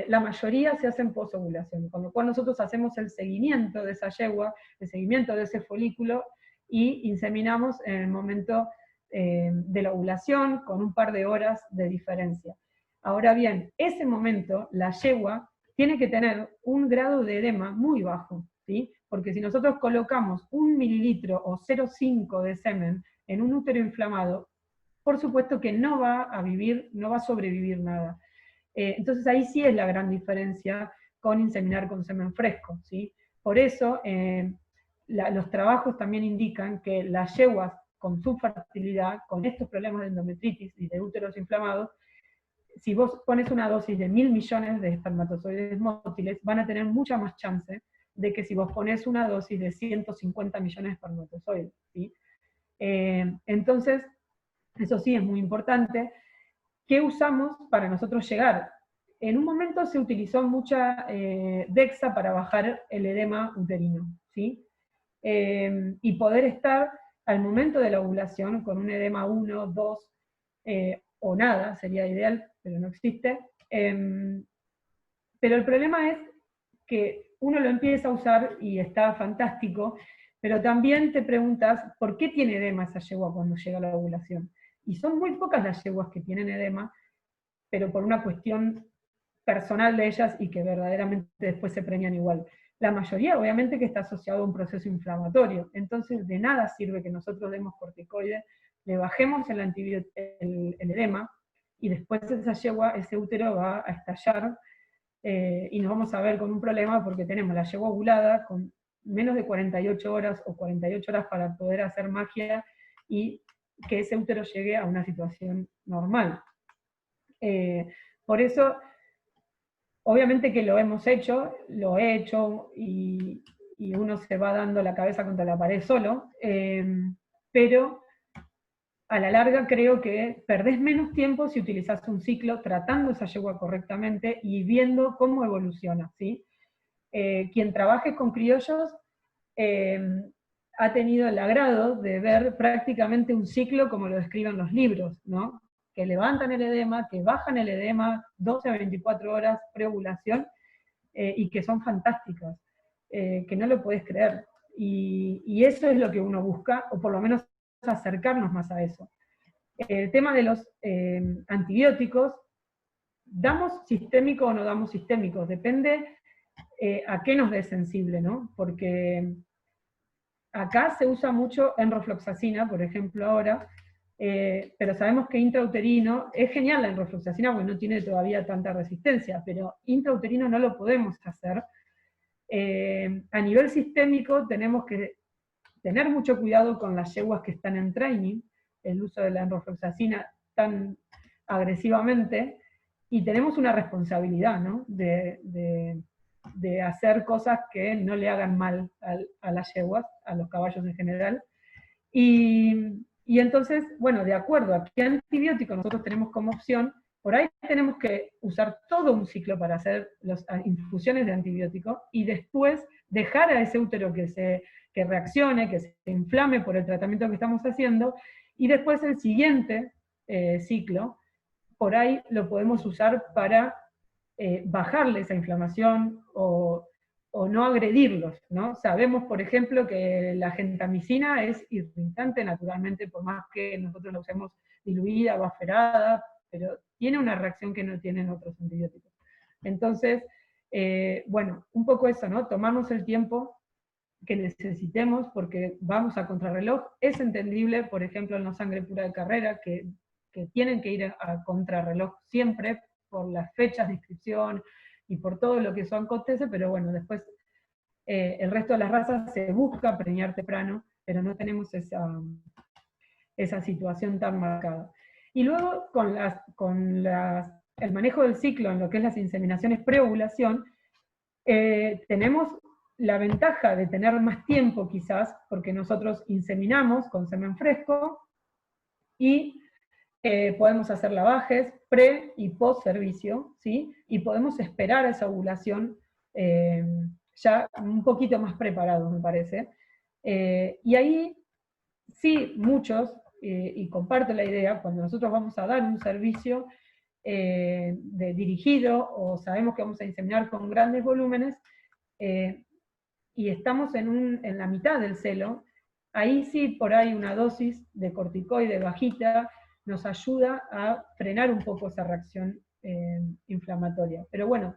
la mayoría se hacen posovulación, con lo cual nosotros hacemos el seguimiento de esa yegua, el seguimiento de ese folículo, y inseminamos en el momento de la ovulación, con un par de horas de diferencia. Ahora bien, ese momento, la yegua tiene que tener un grado de edema muy bajo, ¿sí? Porque si nosotros colocamos 1 mililitro o 0,5 de semen en un útero inflamado, por supuesto que no va a vivir, no va a sobrevivir nada. Entonces ahí sí es la gran diferencia con inseminar con semen fresco, ¿sí? Por eso los trabajos también indican que las yeguas con su fertilidad, con estos problemas de endometritis y de úteros inflamados, si vos pones una dosis de 1.000 millones de espermatozoides mótiles, van a tener mucha más chance de que si vos pones una dosis de 150 millones de espermatozoides, ¿sí? Entonces, eso sí es muy importante. ¿Qué usamos para nosotros llegar? En un momento se utilizó mucha DEXA para bajar el edema uterino, ¿sí? Y poder estar al momento de la ovulación con un edema 1, 2 o nada, sería ideal, pero no existe. Pero el problema es que uno lo empieza a usar y está fantástico, pero también te preguntas, ¿por qué tiene edema esa yegua cuando llega la ovulación? Y son muy pocas las yeguas que tienen edema, pero por una cuestión personal de ellas y que verdaderamente después se preñan igual. la mayoría obviamente que está asociado a un proceso inflamatorio. Entonces de nada sirve que nosotros demos corticoides, le bajemos el edema, y después esa yegua, ese útero va a estallar, y nos vamos a ver con un problema porque tenemos la yegua ovulada con menos de 48 horas o 48 horas para poder hacer magia y que ese útero llegue a una situación normal. Por eso, obviamente que lo hemos hecho, lo he hecho, y uno se va dando la cabeza contra la pared solo, pero a la larga creo que perdés menos tiempo si utilizás un ciclo tratando esa yegua correctamente y viendo cómo evoluciona, ¿sí? Quien trabaje con criollos ha tenido el agrado de ver prácticamente un ciclo como lo describen los libros, ¿no? Que levantan el edema, que bajan el edema 12 a 24 horas preovulación, y que son fantásticas, que no lo podés creer. Y eso es lo que uno busca, o por lo menos acercarnos más a eso. El tema de los antibióticos, ¿damos sistémico o no damos sistémicos? Depende a qué nos dé sensible, ¿no? Porque acá se usa mucho enrofloxacina, por ejemplo, ahora, pero sabemos que intrauterino, es genial la enrofloxacina porque no tiene todavía tanta resistencia, pero intrauterino no lo podemos hacer. A nivel sistémico tenemos que tener mucho cuidado con las yeguas que están en training, el uso de la enrofloxacina tan agresivamente, y tenemos una responsabilidad, ¿no? de hacer cosas que no le hagan mal a las yeguas, a los caballos en general. Y entonces, bueno, de acuerdo a qué antibiótico nosotros tenemos como opción, por ahí tenemos que usar todo un ciclo para hacer las infusiones de antibiótico, y después dejar a ese útero que reaccione, que se inflame por el tratamiento que estamos haciendo, y después el siguiente ciclo, por ahí lo podemos usar para bajarle esa inflamación o no agredirlos, ¿no? Sabemos, por ejemplo, que la gentamicina es irritante naturalmente, por más que nosotros la usemos diluida, baferada, pero tiene una reacción que no tienen otros antibióticos. Entonces, bueno, un poco eso, ¿no? Tomarnos el tiempo que necesitemos, porque vamos a contrarreloj. Es entendible, por ejemplo, en la sangre pura de carrera, que tienen que ir a contrarreloj siempre, por las fechas de inscripción y por todo lo que eso acontece, pero bueno, después el resto de las razas se busca preñar temprano, pero no tenemos esa situación tan marcada. Y luego con el manejo del ciclo en lo que es las inseminaciones preovulación, tenemos la ventaja de tener más tiempo quizás, porque nosotros inseminamos con semen fresco y podemos hacer lavajes pre y post servicio, ¿sí? Y podemos esperar esa ovulación ya un poquito más preparados, me parece. Y ahí sí, muchos, y comparto la idea, cuando nosotros vamos a dar un servicio dirigido, o sabemos que vamos a inseminar con grandes volúmenes, y estamos en la mitad del celo, ahí sí por ahí una dosis de corticoide bajita nos ayuda a frenar un poco esa reacción inflamatoria. Pero bueno,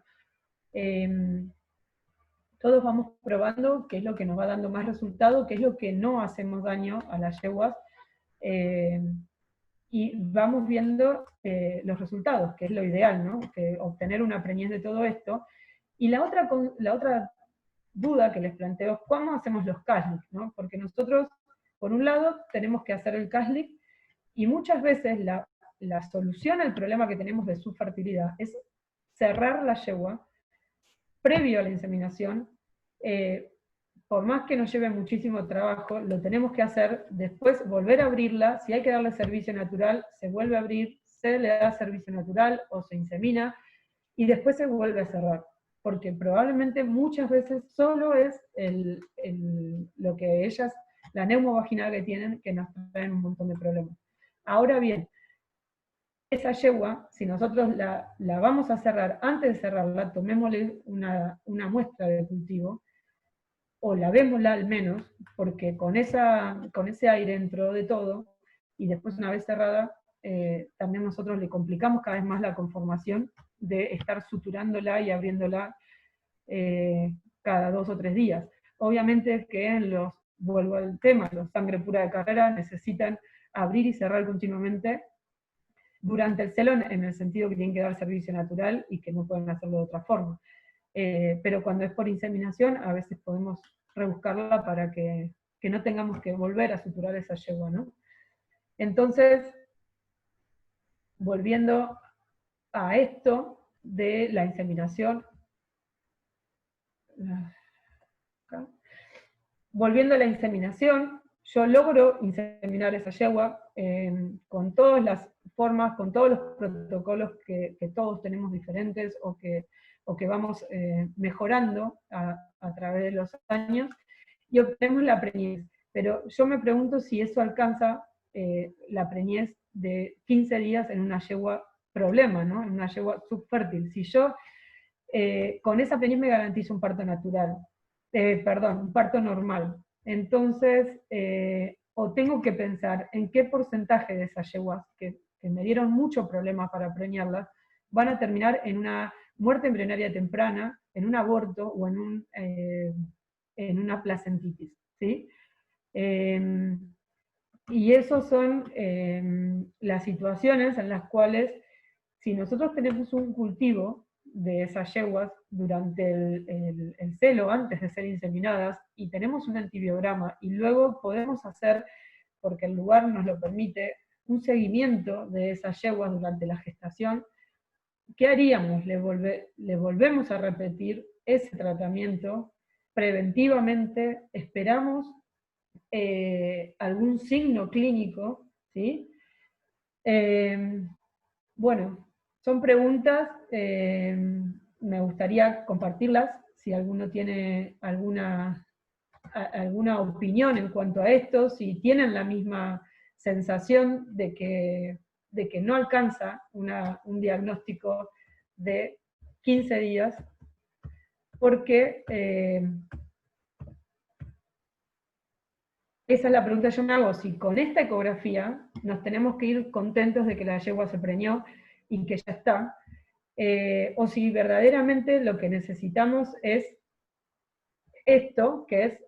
todos vamos probando qué es lo que nos va dando más resultado, qué es lo que no hacemos daño a las yeguas, y vamos viendo los resultados, que es lo ideal, ¿no? Que obtener una preñez de todo esto. Y la otra duda que les planteo es cómo hacemos los CASLIC, ¿no? Porque nosotros, por un lado, tenemos que hacer el CASLIC, y muchas veces la solución al problema que tenemos de subfertilidad es cerrar la yegua previo a la inseminación. Por más que nos lleve muchísimo trabajo, lo tenemos que hacer, después volver a abrirla, si hay que darle servicio natural, se vuelve a abrir, se le da servicio natural o se insemina, y después se vuelve a cerrar, porque probablemente muchas veces solo es lo que ellas, la neumovaginal que tienen, que nos traen un montón de problemas. Ahora bien, esa yegua, si nosotros la vamos a cerrar, antes de cerrarla, tomémosle una muestra de cultivo, o lavémosla al menos, porque con ese aire entró de todo, y después una vez cerrada, también nosotros le complicamos cada vez más la conformación de estar suturándola y abriéndola cada 2 o 3 días. Obviamente que vuelvo al tema, los sangre pura de carrera necesitan abrir y cerrar continuamente durante el celo, en el sentido que tienen que dar servicio natural y que no pueden hacerlo de otra forma. Pero cuando es por inseminación, a veces podemos rebuscarla para que no tengamos que volver a suturar esa yegua, ¿no? Entonces, volviendo a esto de la inseminación, yo logro inseminar esa yegua con todas las formas, con todos los protocolos que todos tenemos diferentes o que vamos mejorando a través de los años, y obtenemos la preñez. Pero yo me pregunto si eso alcanza la preñez de 15 días en una yegua problema, ¿no? En una yegua subfértil. Si yo con esa preñez me garantizo un parto natural, un parto normal, entonces, o tengo que pensar en qué porcentaje de esas yeguas que me dieron mucho problema para preñarlas, van a terminar en una muerte embrionaria temprana, en un aborto o en una placentitis, ¿sí? Y esas son las situaciones en las cuales, si nosotros tenemos un cultivo de esas yeguas durante el celo, antes de ser inseminadas, y tenemos un antibiograma, y luego podemos hacer, porque el lugar nos lo permite, un seguimiento de esas yeguas durante la gestación, ¿qué haríamos? Le volvemos a repetir ese tratamiento preventivamente, esperamos algún signo clínico, ¿sí? Bueno, son preguntas, me gustaría compartirlas, si alguno tiene alguna opinión en cuanto a esto, si tienen la misma sensación de que no alcanza un diagnóstico de 15 días, porque esa es la pregunta que yo me hago, si con esta ecografía nos tenemos que ir contentos de que la yegua se preñó y que ya está, o si verdaderamente lo que necesitamos es esto, que es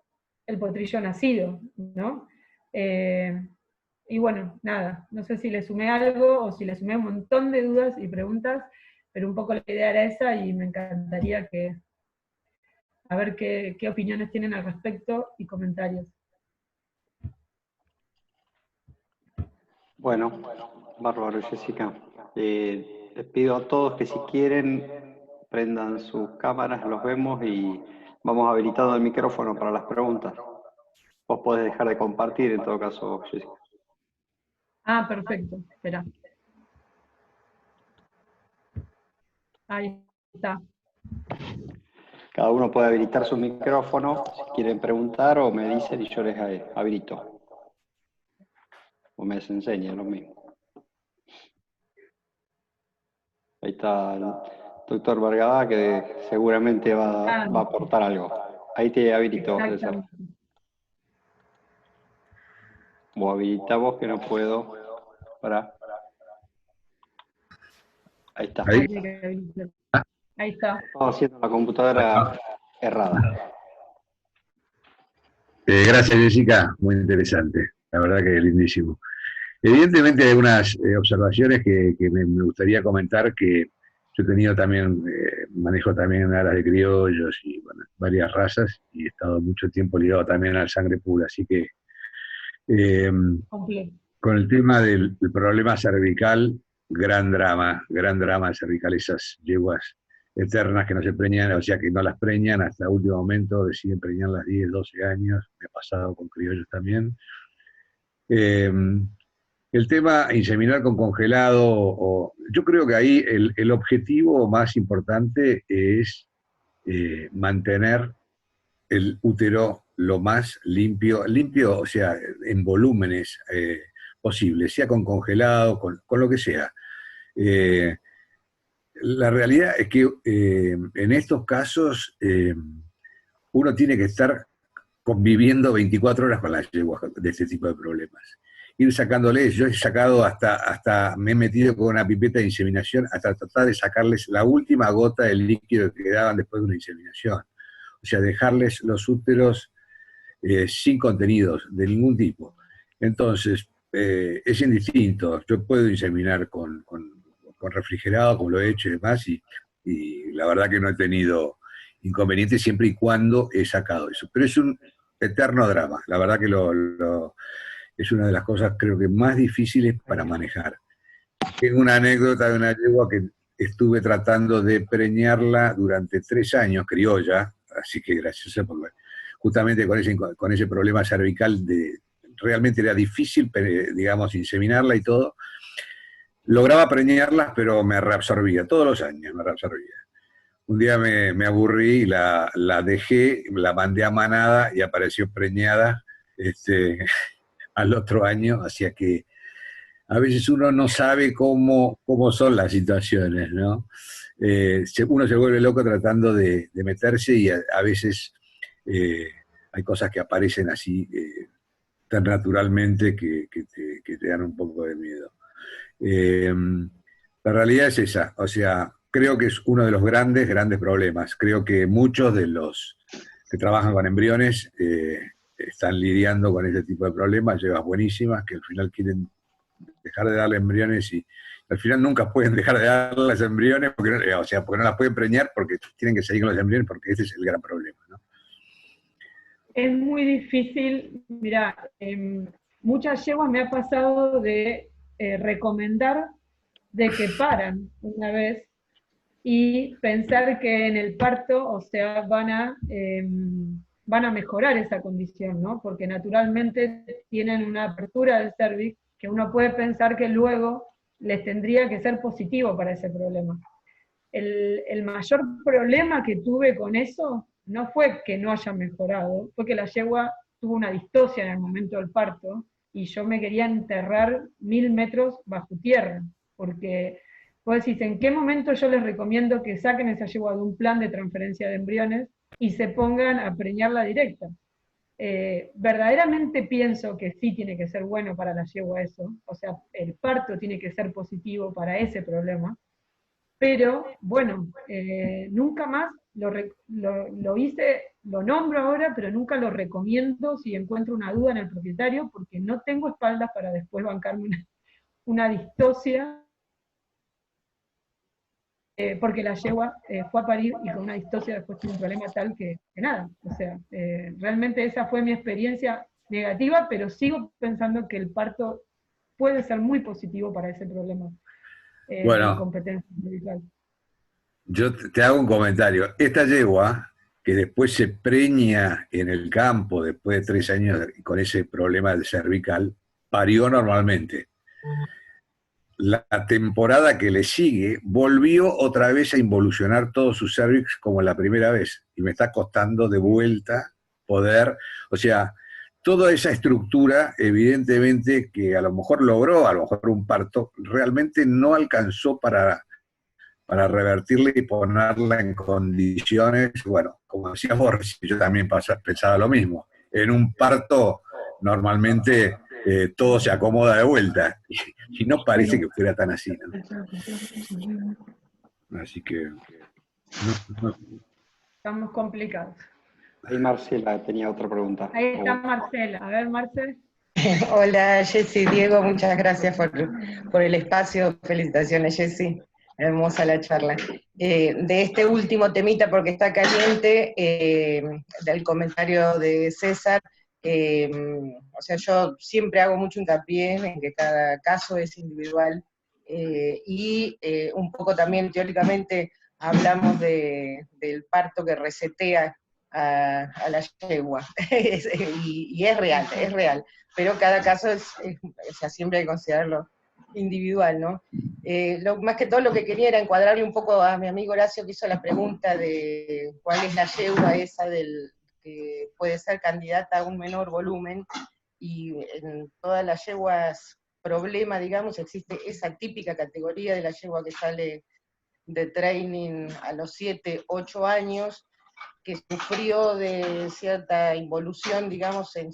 el potrillo nacido, ¿no? Y bueno, nada, no sé si le sumé algo o si le sumé un montón de dudas y preguntas, pero un poco la idea era esa y me encantaría a ver qué opiniones tienen al respecto y comentarios. Bueno, bárbaro, Jessica. Les pido a todos que si quieren prendan sus cámaras, los vemos y vamos habilitando el micrófono para las preguntas. Vos podés dejar de compartir en todo caso, Jessica. Ah, perfecto. Espera. Ahí está. Cada uno puede habilitar su micrófono si quieren preguntar o me dicen y yo les habilito. O me enseñan lo mismo. Ahí está el doctor Vergada, que seguramente va a aportar algo. Ahí te habilito, César. O habilita vos, que no puedo. Para. Ahí está. Ahí está. Estaba haciendo la computadora errada. Gracias, Jessica. Muy interesante. La verdad que es lindísimo. Evidentemente hay unas observaciones que me gustaría comentar, que yo he tenido también, manejo también aras de criollos y bueno, varias razas, y he estado mucho tiempo ligado también al sangre pura, así que con el tema del problema cervical, gran drama cervical, esas yeguas eternas que no se preñan, o sea que no las preñan hasta el último momento, deciden preñarlas 10, 12 años, me ha pasado con criollos también. El tema inseminar con congelado, yo creo que ahí el objetivo más importante es mantener el útero lo más limpio, o sea, en volúmenes posibles, sea con congelado, con lo que sea. La realidad es que en estos casos uno tiene que estar conviviendo 24 horas con las yeguas de este tipo de problemas. Ir sacándoles, yo he sacado hasta me he metido con una pipeta de inseminación hasta tratar de sacarles la última gota del líquido que quedaban después de una inseminación. o sea, dejarles los úteros sin contenidos de ningún tipo. Entonces, es indistinto. Yo puedo inseminar con refrigerado, como lo he hecho y demás, y la verdad que no he tenido inconvenientes siempre y cuando he sacado eso. Pero es un eterno drama. La verdad que es una de las cosas creo que más difíciles para manejar. Tengo una anécdota de una yegua que estuve tratando de preñarla durante 3 años, criolla, así que graciosa, porque justamente con ese problema cervical realmente era difícil, digamos, inseminarla y todo. Lograba preñarlas, pero me reabsorbía, todos los años me reabsorbía. Un día me aburrí y la dejé, la mandé a manada y apareció preñada al otro año, hacia que a veces uno no sabe cómo son las situaciones, ¿no? Uno se vuelve loco tratando de meterse y a veces hay cosas que aparecen así tan naturalmente que te dan un poco de miedo. La realidad es esa, o sea, creo que es uno de los grandes problemas. Creo que muchos de los que trabajan con embriones están lidiando con este tipo de problemas, llevas buenísimas, que al final quieren dejar de darle embriones y al final nunca pueden dejar de darles embriones, porque porque no las pueden preñar, porque tienen que seguir con los embriones, porque ese es el gran problema, ¿no? Es muy difícil, mira, muchas yeguas me ha pasado de recomendar de que paran una vez y pensar que en el parto, o sea, van a mejorar esa condición, ¿no? Porque naturalmente tienen una apertura del cervix que uno puede pensar que luego les tendría que ser positivo para ese problema. El mayor problema que tuve con eso no fue que no haya mejorado, fue que la yegua tuvo una distosia en el momento del parto y yo me quería enterrar 1000 metros bajo tierra, porque vos decís, ¿en qué momento yo les recomiendo que saquen esa yegua de un plan de transferencia de embriones y se pongan a preñarla directa? Verdaderamente pienso que sí tiene que ser bueno para la yegua eso, o sea, el parto tiene que ser positivo para ese problema, pero bueno, nunca más lo hice, lo nombro ahora, pero nunca lo recomiendo si encuentro una duda en el propietario, porque no tengo espaldas para después bancarme una distosia, porque la yegua fue a parir y con una distosia después tuvo un problema tal que nada. O sea, realmente esa fue mi experiencia negativa, pero sigo pensando que el parto puede ser muy positivo para ese problema de Bueno, incompetencia cervical. yo te hago un comentario. Esta yegua, que después se preña en el campo, después de 3 años con ese problema de cervical, parió normalmente. La temporada que le sigue, volvió otra vez a involucionar todo su cervix como la primera vez. Y me está costando de vuelta poder, o sea, toda esa estructura, evidentemente, que a lo mejor logró, a lo mejor un parto, realmente no alcanzó para revertirla y ponerla en condiciones, bueno, como decías vos, yo también pensaba lo mismo. En un parto, normalmente todo se acomoda de vuelta, y no parece que fuera tan así, ¿no? Así que... no. Estamos complicados. Ahí Marcela tenía otra pregunta. Ahí está Marcela. A ver, Marcela. Hola Jessy, Diego, muchas gracias por el espacio. Felicitaciones, Jessy. Hermosa la charla. De este último temita, porque está caliente, del comentario de César, o sea, yo siempre hago mucho hincapié en que cada caso es individual, y un poco también teóricamente hablamos del parto que resetea a la yegua, y es real, pero cada caso o sea, siempre hay que considerarlo individual, ¿no? Más que todo lo que quería era encuadrarle un poco a mi amigo Horacio, que hizo la pregunta de cuál es la yegua esa que puede ser candidata a un menor volumen, y en todas las yeguas problema, digamos, existe esa típica categoría de la yegua que sale de training a los 7, 8 años, que sufrió de cierta involución, digamos, en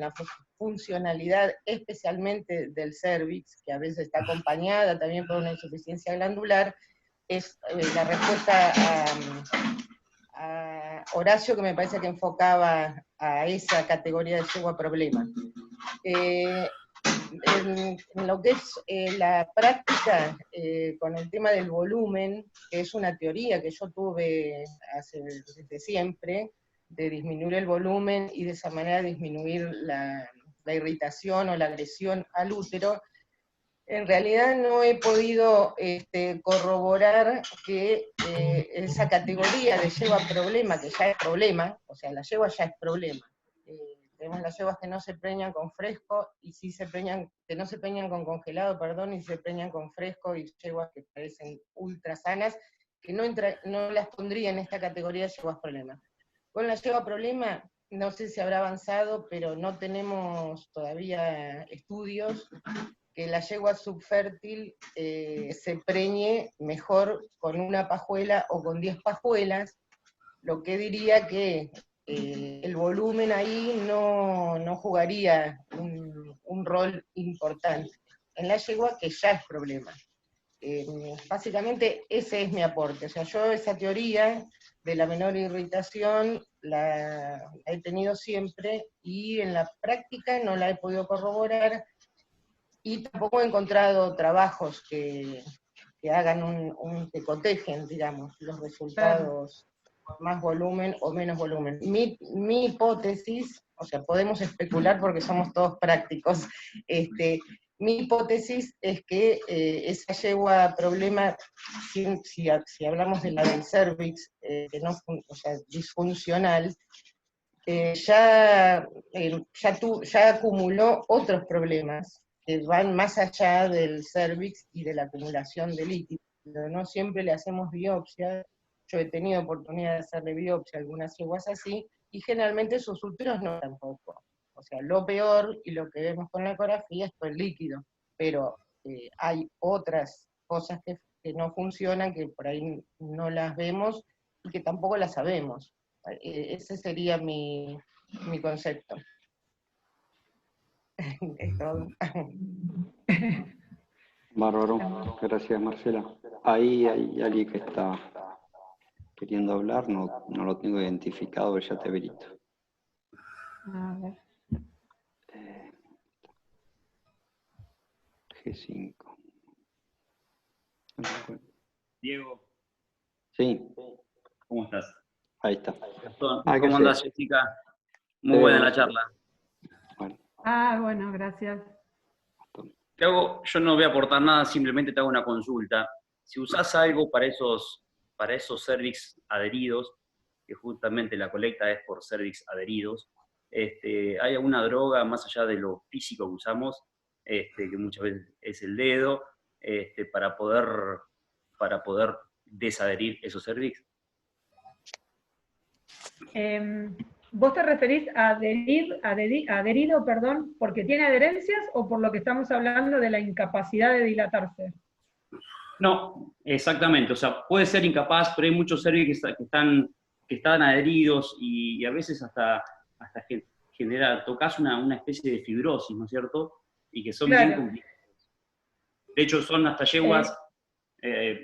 la funcionalidad, especialmente del cervix, que a veces está acompañada también por una insuficiencia glandular, es la respuesta Horacio, que me parece que enfocaba a esa categoría de yegua problema. En lo que es la práctica, con el tema del volumen, que es una teoría que yo tuve desde siempre, de disminuir el volumen y de esa manera disminuir la irritación o la agresión al útero, en realidad no he podido corroborar que esa categoría de yegua problema, que ya es problema, o sea, la yegua ya es problema. Tenemos las yeguas que no se preñan con fresco, y sí se preñan, que no se preñan con congelado, perdón, y se preñan con fresco, y yeguas que parecen ultra sanas, que no las pondría en esta categoría de yeguas problema. Con la yegua problema, no sé si habrá avanzado, pero no tenemos todavía estudios que la yegua subfértil se preñe mejor con una pajuela o con 10 pajuelas, lo que diría que el volumen ahí no jugaría un rol importante en la yegua, que ya es problema. Básicamente ese es mi aporte. O sea, yo esa teoría de la menor irritación la he tenido siempre, y en la práctica no la he podido corroborar, y tampoco he encontrado trabajos que hagan que cotejen, digamos, los resultados con más volumen o menos volumen. Mi hipótesis, o sea, podemos especular porque somos todos prácticos, mi hipótesis es que esa yegua problema, si hablamos de la del cervix, o sea, disfuncional, ya acumuló otros problemas que van más allá del cervix y de la acumulación de líquido. No siempre le hacemos biopsia. Yo he tenido oportunidad de hacerle biopsia a algunas yeguas así, y generalmente sus úteros no tampoco. O sea, lo peor, y lo que vemos con la ecografía, es todo el líquido, pero hay otras cosas que no funcionan, que por ahí no las vemos, y que tampoco las sabemos. Ese sería mi concepto. Es todo. Bárbaro, gracias Marcela. Ahí hay alguien que está queriendo hablar, no lo tengo identificado, ya te habilito. A ver. G5. Diego. Sí. ¿Cómo estás? Ahí está. ¿Cómo andás, Jessica? Muy buena la charla. Bueno. Bueno, gracias. Yo no voy a aportar nada, simplemente te hago una consulta. Si usás algo para esos cervix adheridos, que justamente la colecta es por cervix adheridos, ¿hay alguna droga más allá de lo físico que usamos, que muchas veces es el dedo, para poder desadherir esos cervix? ¿Vos te referís a adherido, perdón, porque tiene adherencias, o por lo que estamos hablando de la incapacidad de dilatarse? No, exactamente. O sea, puede ser incapaz, pero hay muchos cervix que están adheridos, y a veces hasta tocas una especie de fibrosis, ¿no es cierto? Y que son bien complicados. De hecho, son hasta yeguas,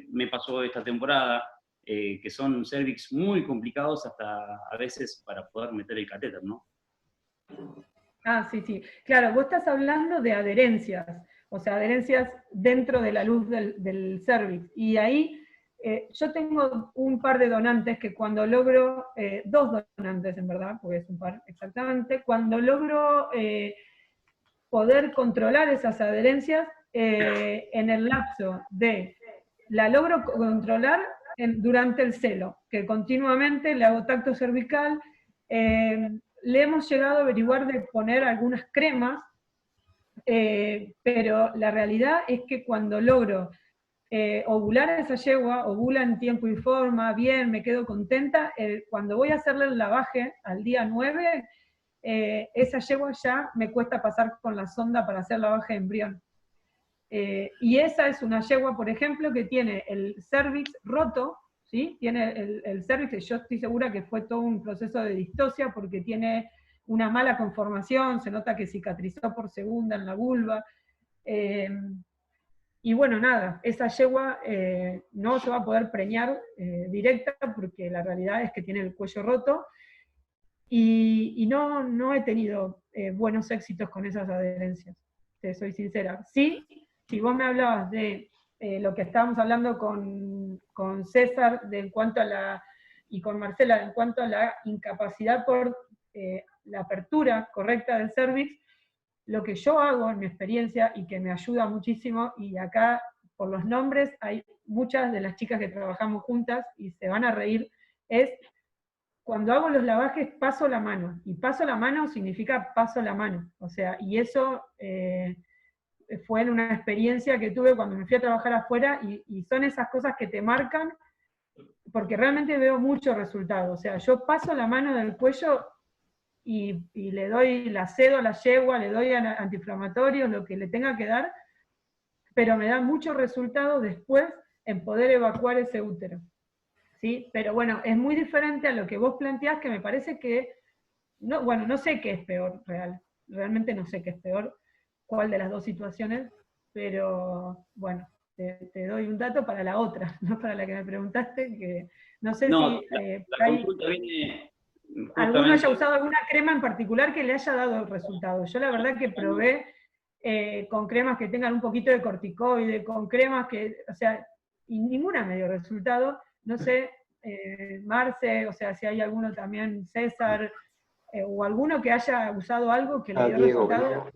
me pasó esta temporada, que son cervix muy complicados hasta a veces para poder meter el catéter, ¿no? Sí. Claro, vos estás hablando de adherencias, o sea, adherencias dentro de la luz del cervix. Y ahí yo tengo un par de donantes que cuando logro, dos donantes en verdad, porque es un par exactamente, cuando logro poder controlar esas adherencias, en el lapso la logro controlar durante el celo, que continuamente le hago tacto cervical. Le hemos llegado a averiguar de poner algunas cremas, pero la realidad es que cuando logro ovular a esa yegua, ovula en tiempo y forma, bien, me quedo contenta, cuando voy a hacerle el lavaje al día 9, esa yegua ya me cuesta pasar con la sonda para hacer lavaje de embrión. Y esa es una yegua, por ejemplo, que tiene el cervix roto, ¿sí? Tiene el cervix, que yo estoy segura que fue todo un proceso de distosia, porque tiene una mala conformación, se nota que cicatrizó por segunda en la vulva, Y bueno, nada, esa yegua no se va a poder preñar directa porque la realidad es que tiene el cuello roto y no he tenido buenos éxitos con esas adherencias, te soy sincera. Sí, si vos me hablabas de lo que estábamos hablando con César en cuanto a y con Marcela en cuanto a la incapacidad por la apertura correcta del cervix, lo que yo hago en mi experiencia y que me ayuda muchísimo, y acá por los nombres hay muchas de las chicas que trabajamos juntas y se van a reír, es cuando hago los lavajes paso la mano, y paso la mano significa paso la mano, o sea, y eso fue en una experiencia que tuve cuando me fui a trabajar afuera, y son esas cosas que te marcan, porque realmente veo mucho resultado, o sea, yo paso la mano del cuello y le doy, la cedo a la yegua, le doy antiinflamatorios, lo que le tenga que dar, pero me da mucho resultado después en poder evacuar ese útero. ¿Sí? Pero bueno, es muy diferente a lo que vos planteás, que me parece que, no, bueno, no sé qué es peor, realmente no sé qué es peor, cuál de las dos situaciones, pero bueno, te doy un dato para la otra, no para la que me preguntaste, que no sé No, si la consulta viene alguno haya justamente... usado alguna crema en particular que le haya dado resultado. Yo la verdad que probé con cremas que tengan un poquito de corticoide, con cremas que, o sea, y ninguna me dio resultado. No sé, Marce, o sea, si hay alguno también, César, o alguno que haya usado algo que le dio Diego, resultado,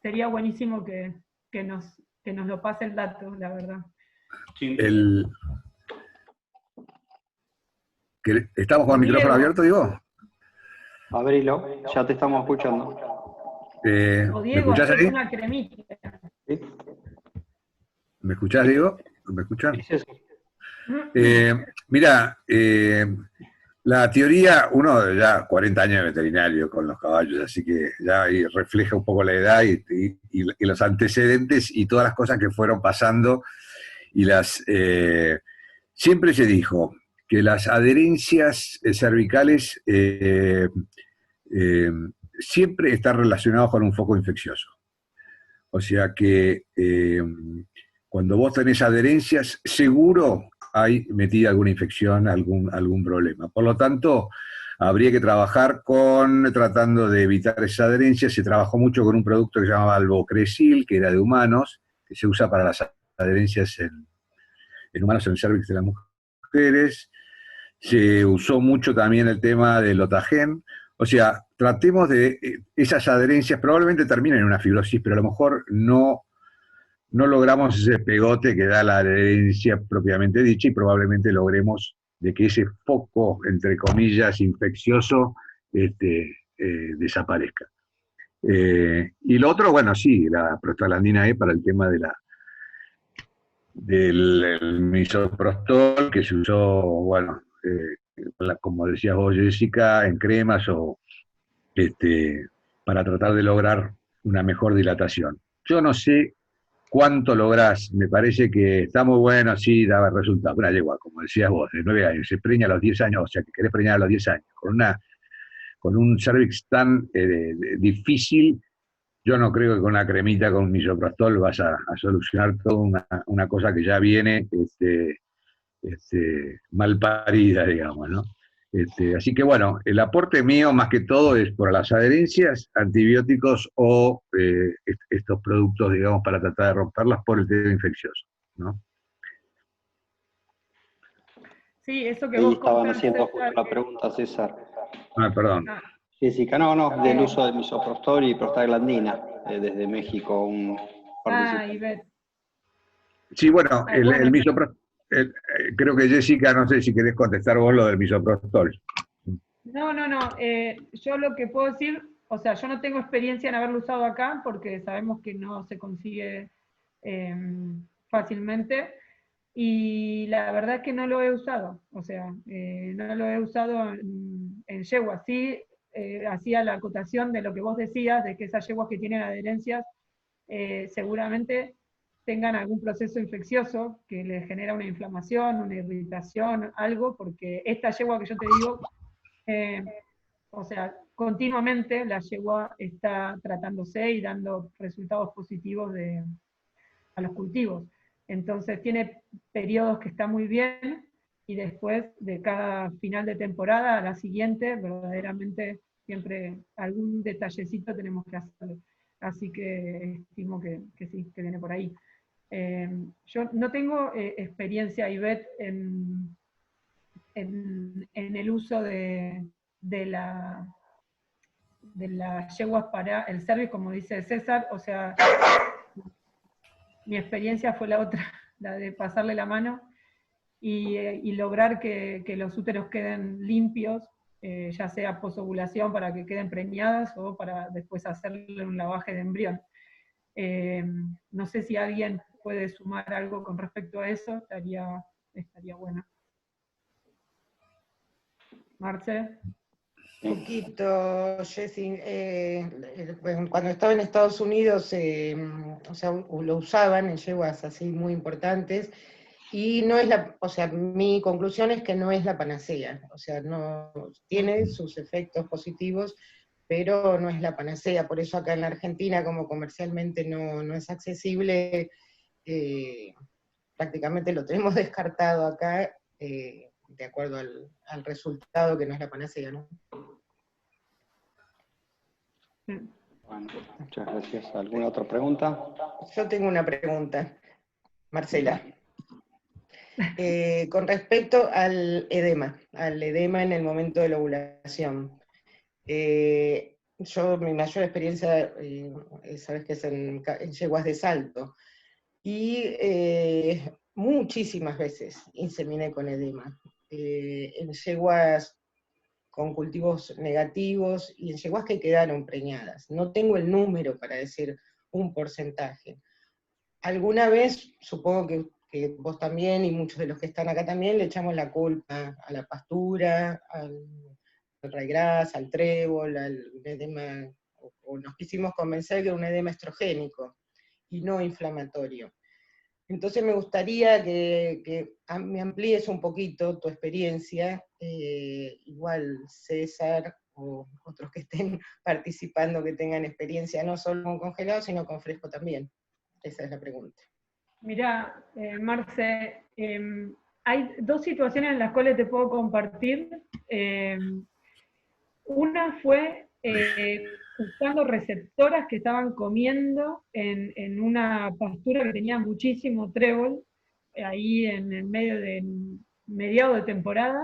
sería buenísimo que nos lo pase el dato, la verdad. Sí. ¿Estamos con el micrófono abierto, Diego? Abrilo, ya te estamos escuchando. O ¿Me Diego, escuchás hacete ahí? una cremita. ¿Sí? ¿Me escuchás, Diego? ¿Me escuchan? Sí, sí. Mira, la teoría, uno ya 40 años de veterinario con los caballos, así que ya ahí refleja un poco la edad y los antecedentes y todas las cosas que fueron pasando. Y siempre se dijo que las adherencias cervicales siempre están relacionadas con un foco infeccioso. O sea que cuando vos tenés adherencias, seguro hay metida alguna infección, algún problema. Por lo tanto, habría que trabajar tratando de evitar esas adherencias. Se trabajó mucho con un producto que se llamaba Albocrecil, que era de humanos, que se usa para las adherencias en humanos, en el cervix de las mujeres. Se usó mucho también el tema del Otagen. O sea, tratemos de esas adherencias, probablemente terminen en una fibrosis, pero a lo mejor no logramos ese pegote que da la adherencia propiamente dicha, y probablemente logremos de que ese foco, entre comillas, infeccioso, desaparezca. Y lo otro, bueno, sí, la prostaglandina E para el tema del misoprostol, que se usó, bueno, como decías vos, Jessica, en cremas o para tratar de lograr una mejor dilatación. Yo no sé cuánto lográs, me parece que está muy bueno, sí, daba resultado. Una yegua, como decías vos, de 9 años, se preña a los 10 años, o sea, que querés preñar a los 10 años, con un cervix tan difícil. Yo no creo que con una cremita, con un misoprostol, vas a solucionar toda una cosa que ya viene mal parida, digamos, ¿no? Así que bueno, el aporte mío más que todo es por las adherencias, antibióticos o estos productos, digamos, para tratar de romperlas por el tema infeccioso, ¿no? Sí, eso que Ahí vos estaban contás, haciendo justo César, la pregunta, César. Perdón. Jessica, no, del uso del misoprostol y prostaglandina, desde México, un participante. Ivette. Sí, bueno, Bueno, el misoprostol, creo que Jessica, no sé si querés contestar vos lo del misoprostol. no, yo lo que puedo decir, o sea, yo no tengo experiencia en haberlo usado acá, porque sabemos que no se consigue fácilmente, y la verdad es que no lo he usado, o sea, no lo he usado en yeguas. Sí, hacía la acotación de lo que vos decías, de que esas yeguas que tienen adherencias seguramente tengan algún proceso infeccioso que les genera una inflamación, una irritación, algo, porque esta yegua que yo te digo, o sea, continuamente la yegua está tratándose y dando resultados positivos a los cultivos. Entonces tiene periodos que está muy bien, y después de cada final de temporada a la siguiente, verdaderamente siempre algún detallecito tenemos que hacer. Así que estimo que sí, que viene por ahí. Yo no tengo experiencia, Ivette, en el uso de las yeguas para el service, como dice César, o sea, mi experiencia fue la otra, la de pasarle la mano y lograr que los úteros queden limpios, ya sea posovulación para que queden preñadas o para después hacerle un lavaje de embrión. No sé si alguien puede sumar algo con respecto a eso, estaría bueno. Marce. Un poquito, Jessy, cuando estaba en Estados Unidos, o sea, lo usaban en yeguas así muy importantes, y no es o sea, mi conclusión es que no es la panacea, o sea, no tiene sus efectos positivos, pero no es la panacea. Por eso acá en la Argentina, como comercialmente no es accesible, prácticamente lo tenemos descartado acá, de acuerdo al resultado, que no es la panacea, ¿no? Bueno, muchas gracias. ¿Alguna otra pregunta? Yo tengo una pregunta, Marcela. Con respecto al edema en el momento de la ovulación. Yo, mi mayor experiencia, sabes que es en yeguas de salto, y muchísimas veces inseminé con edema. En yeguas con cultivos negativos y en yeguas que quedaron preñadas. No tengo el número para decir un porcentaje. Alguna vez, supongo que vos también y muchos de los que están acá también, le echamos la culpa a la pastura, al ryegrass, al trébol, al edema, o nos quisimos convencer que era un edema estrogénico y no inflamatorio. Entonces me gustaría que me amplíes un poquito tu experiencia, igual César o otros que estén participando que tengan experiencia no solo con congelado, sino con fresco también. Esa es la pregunta. Mirá, Marce, hay dos situaciones en las cuales te puedo compartir. Una fue usando receptoras que estaban comiendo en una pastura que tenía muchísimo trébol, ahí en el medio de mediado de temporada,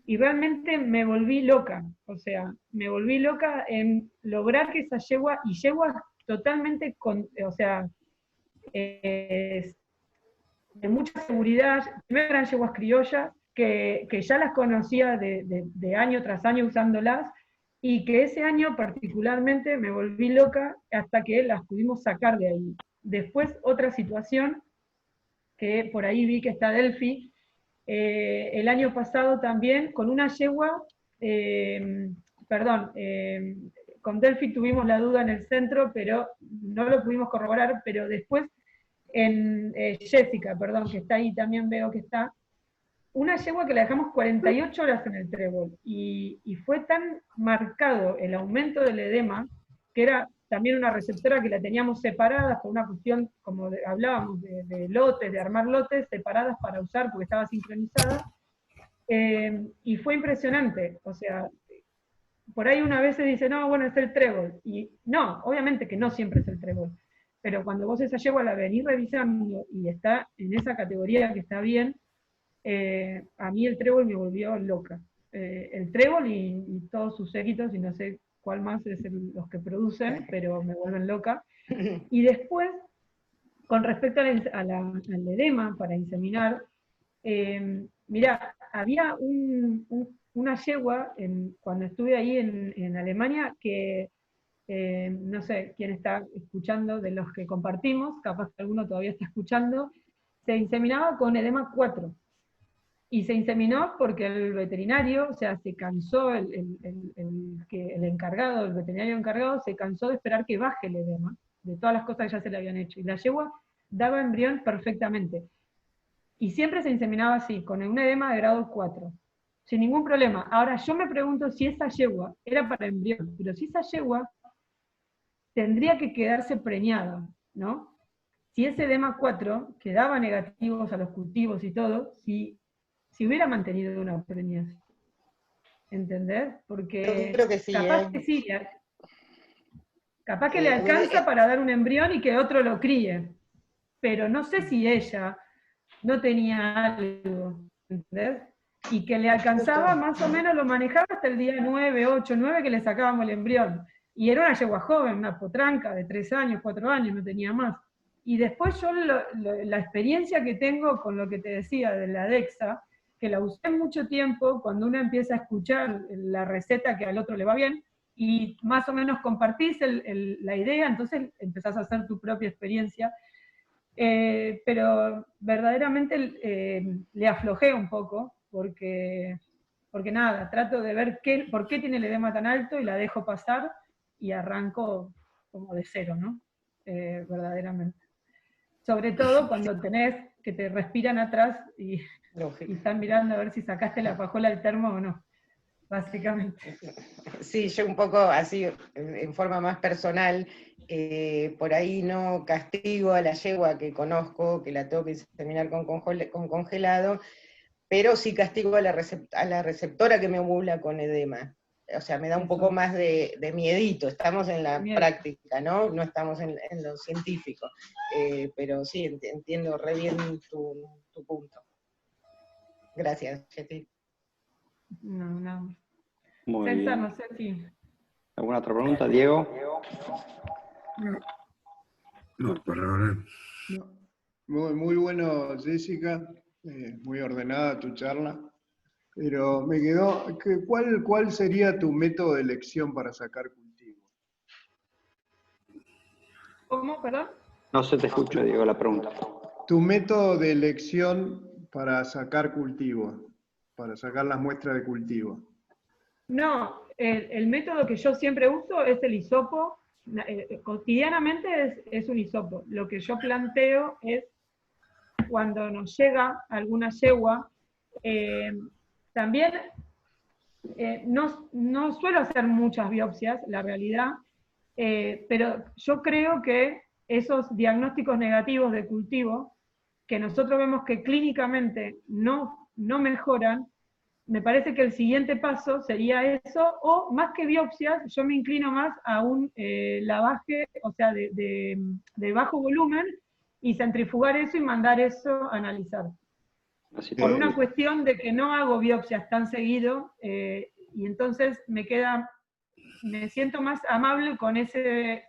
y realmente me volví loca, o sea, me volví loca en lograr que esa yegua, y yeguas totalmente, o sea, de mucha seguridad, primero eran yeguas criollas, que ya las conocía de año tras año usándolas, y que ese año particularmente me volví loca hasta que las pudimos sacar de ahí. Después otra situación, que por ahí vi que está Delphi, el año pasado también, con una yegua, con Delphi tuvimos la duda en el centro, pero no lo pudimos corroborar, pero después en Jessica, perdón, que está ahí, también veo que está, una yegua que la dejamos 48 horas en el trébol, y fue tan marcado el aumento del edema, que era también una receptora que la teníamos separada por una cuestión, como hablábamos, de lotes, de armar lotes, separadas para usar porque estaba sincronizada, y fue impresionante, o sea, por ahí una vez se dice, no, bueno, es el trébol, y no, obviamente que no siempre es el trébol, pero cuando vos esa yegua la venís revisando y está en esa categoría que está bien, a mí el trébol me volvió loca. El trébol y todos sus séquitos, y no sé cuál más es los que producen, pero me vuelven loca. Y después, con respecto al edema para inseminar, mirá, había una yegua, cuando estuve ahí en Alemania, que no sé quién está escuchando de los que compartimos, capaz que alguno todavía está escuchando, se inseminaba con edema 4. Y se inseminó porque el veterinario, o sea, se cansó, el encargado, el veterinario encargado, se cansó de esperar que baje el edema, de todas las cosas que ya se le habían hecho. Y la yegua daba embrión perfectamente. Y siempre se inseminaba así, con un edema de grado 4, sin ningún problema. Ahora, yo me pregunto si esa yegua era para embrión, pero si esa yegua tendría que quedarse preñada, ¿no? si ese edema 4 que daba negativos a los cultivos y todo, si hubiera mantenido una preñez. ¿Entendés? Porque Yo creo que sí, capaz que sí, capaz que le alcanza para dar un embrión y que otro lo críe, pero no sé si ella no tenía algo, ¿entendés? Y que le alcanzaba, más o menos lo manejaba hasta el día 9, 8, 9 que le sacábamos el embrión. Y era una yegua joven, una potranca de 3 años, 4 años, no tenía más. Y después yo la experiencia que tengo con lo que te decía de la DEXA, que la usé mucho tiempo cuando uno empieza a escuchar la receta que al otro le va bien, y más o menos compartís la idea, entonces empezás a hacer tu propia experiencia. Pero verdaderamente le aflojé un poco, porque nada, trato de ver por qué tiene el edema tan alto y la dejo pasar y arranco como de cero, ¿no? Verdaderamente. Sobre todo cuando tenés que te respiran atrás y están mirando a ver si sacaste la pajola del termo o no, básicamente. Sí, yo un poco así, en forma más personal, por ahí no castigo a la yegua que conozco, que la tengo que inseminar con congelado, pero sí castigo a la receptora que me ovula con edema. O sea, me da un poco más de miedito. Estamos en la práctica, ¿no? No estamos en lo científico. Pero sí, entiendo re bien tu punto. Gracias, Jessy. No. Muy César, bien. no sé si... ¿Alguna otra pregunta, Diego? No, por ahora. No. Muy bueno, Jessica. Muy ordenada tu charla. Pero me quedó, ¿cuál sería tu método de elección para sacar cultivo? ¿Cómo, perdón? No se te escucha, Diego, la pregunta. Tu método de elección para sacar cultivo, para sacar las muestras de cultivo. No, el método que yo siempre uso es el hisopo. Cotidianamente es un hisopo. Lo que yo planteo es cuando nos llega alguna yegua, también no suelo hacer muchas biopsias, la realidad, pero yo creo que esos diagnósticos negativos de cultivo, que nosotros vemos que clínicamente no mejoran, me parece que el siguiente paso sería eso, o más que biopsias, yo me inclino más a un lavaje, o sea, de bajo volumen, y centrifugar eso y mandar eso a analizar. Por una cuestión de que no hago biopsias tan seguido, y entonces me siento más amable con ese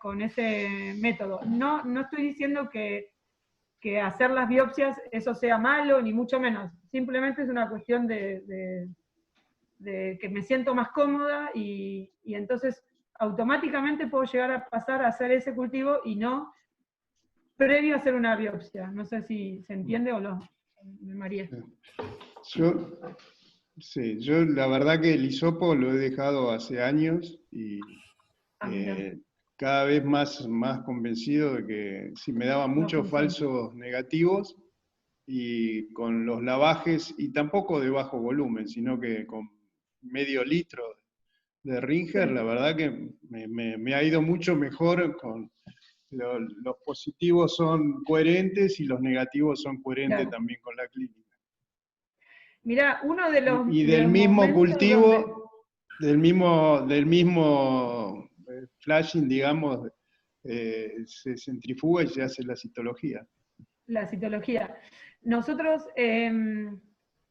método. No estoy diciendo que hacer las biopsias eso sea malo, ni mucho menos. Simplemente es una cuestión de que me siento más cómoda y entonces automáticamente puedo llegar a pasar a hacer ese cultivo y no previo a hacer una biopsia. No sé si se entiende o no, María. Yo la verdad que el hisopo lo he dejado hace años y cada vez más convencido de que si me daban muchos falsos negativos y con los lavajes, y tampoco de bajo volumen, sino que con medio litro de Ringer, la verdad que me ha ido mucho mejor. Los positivos son coherentes y los negativos son coherentes también con la clínica. Mirá, uno de los... Y del mismo cultivo, del mismo flashing, digamos, se centrifuga y se hace la citología. La citología. Nosotros,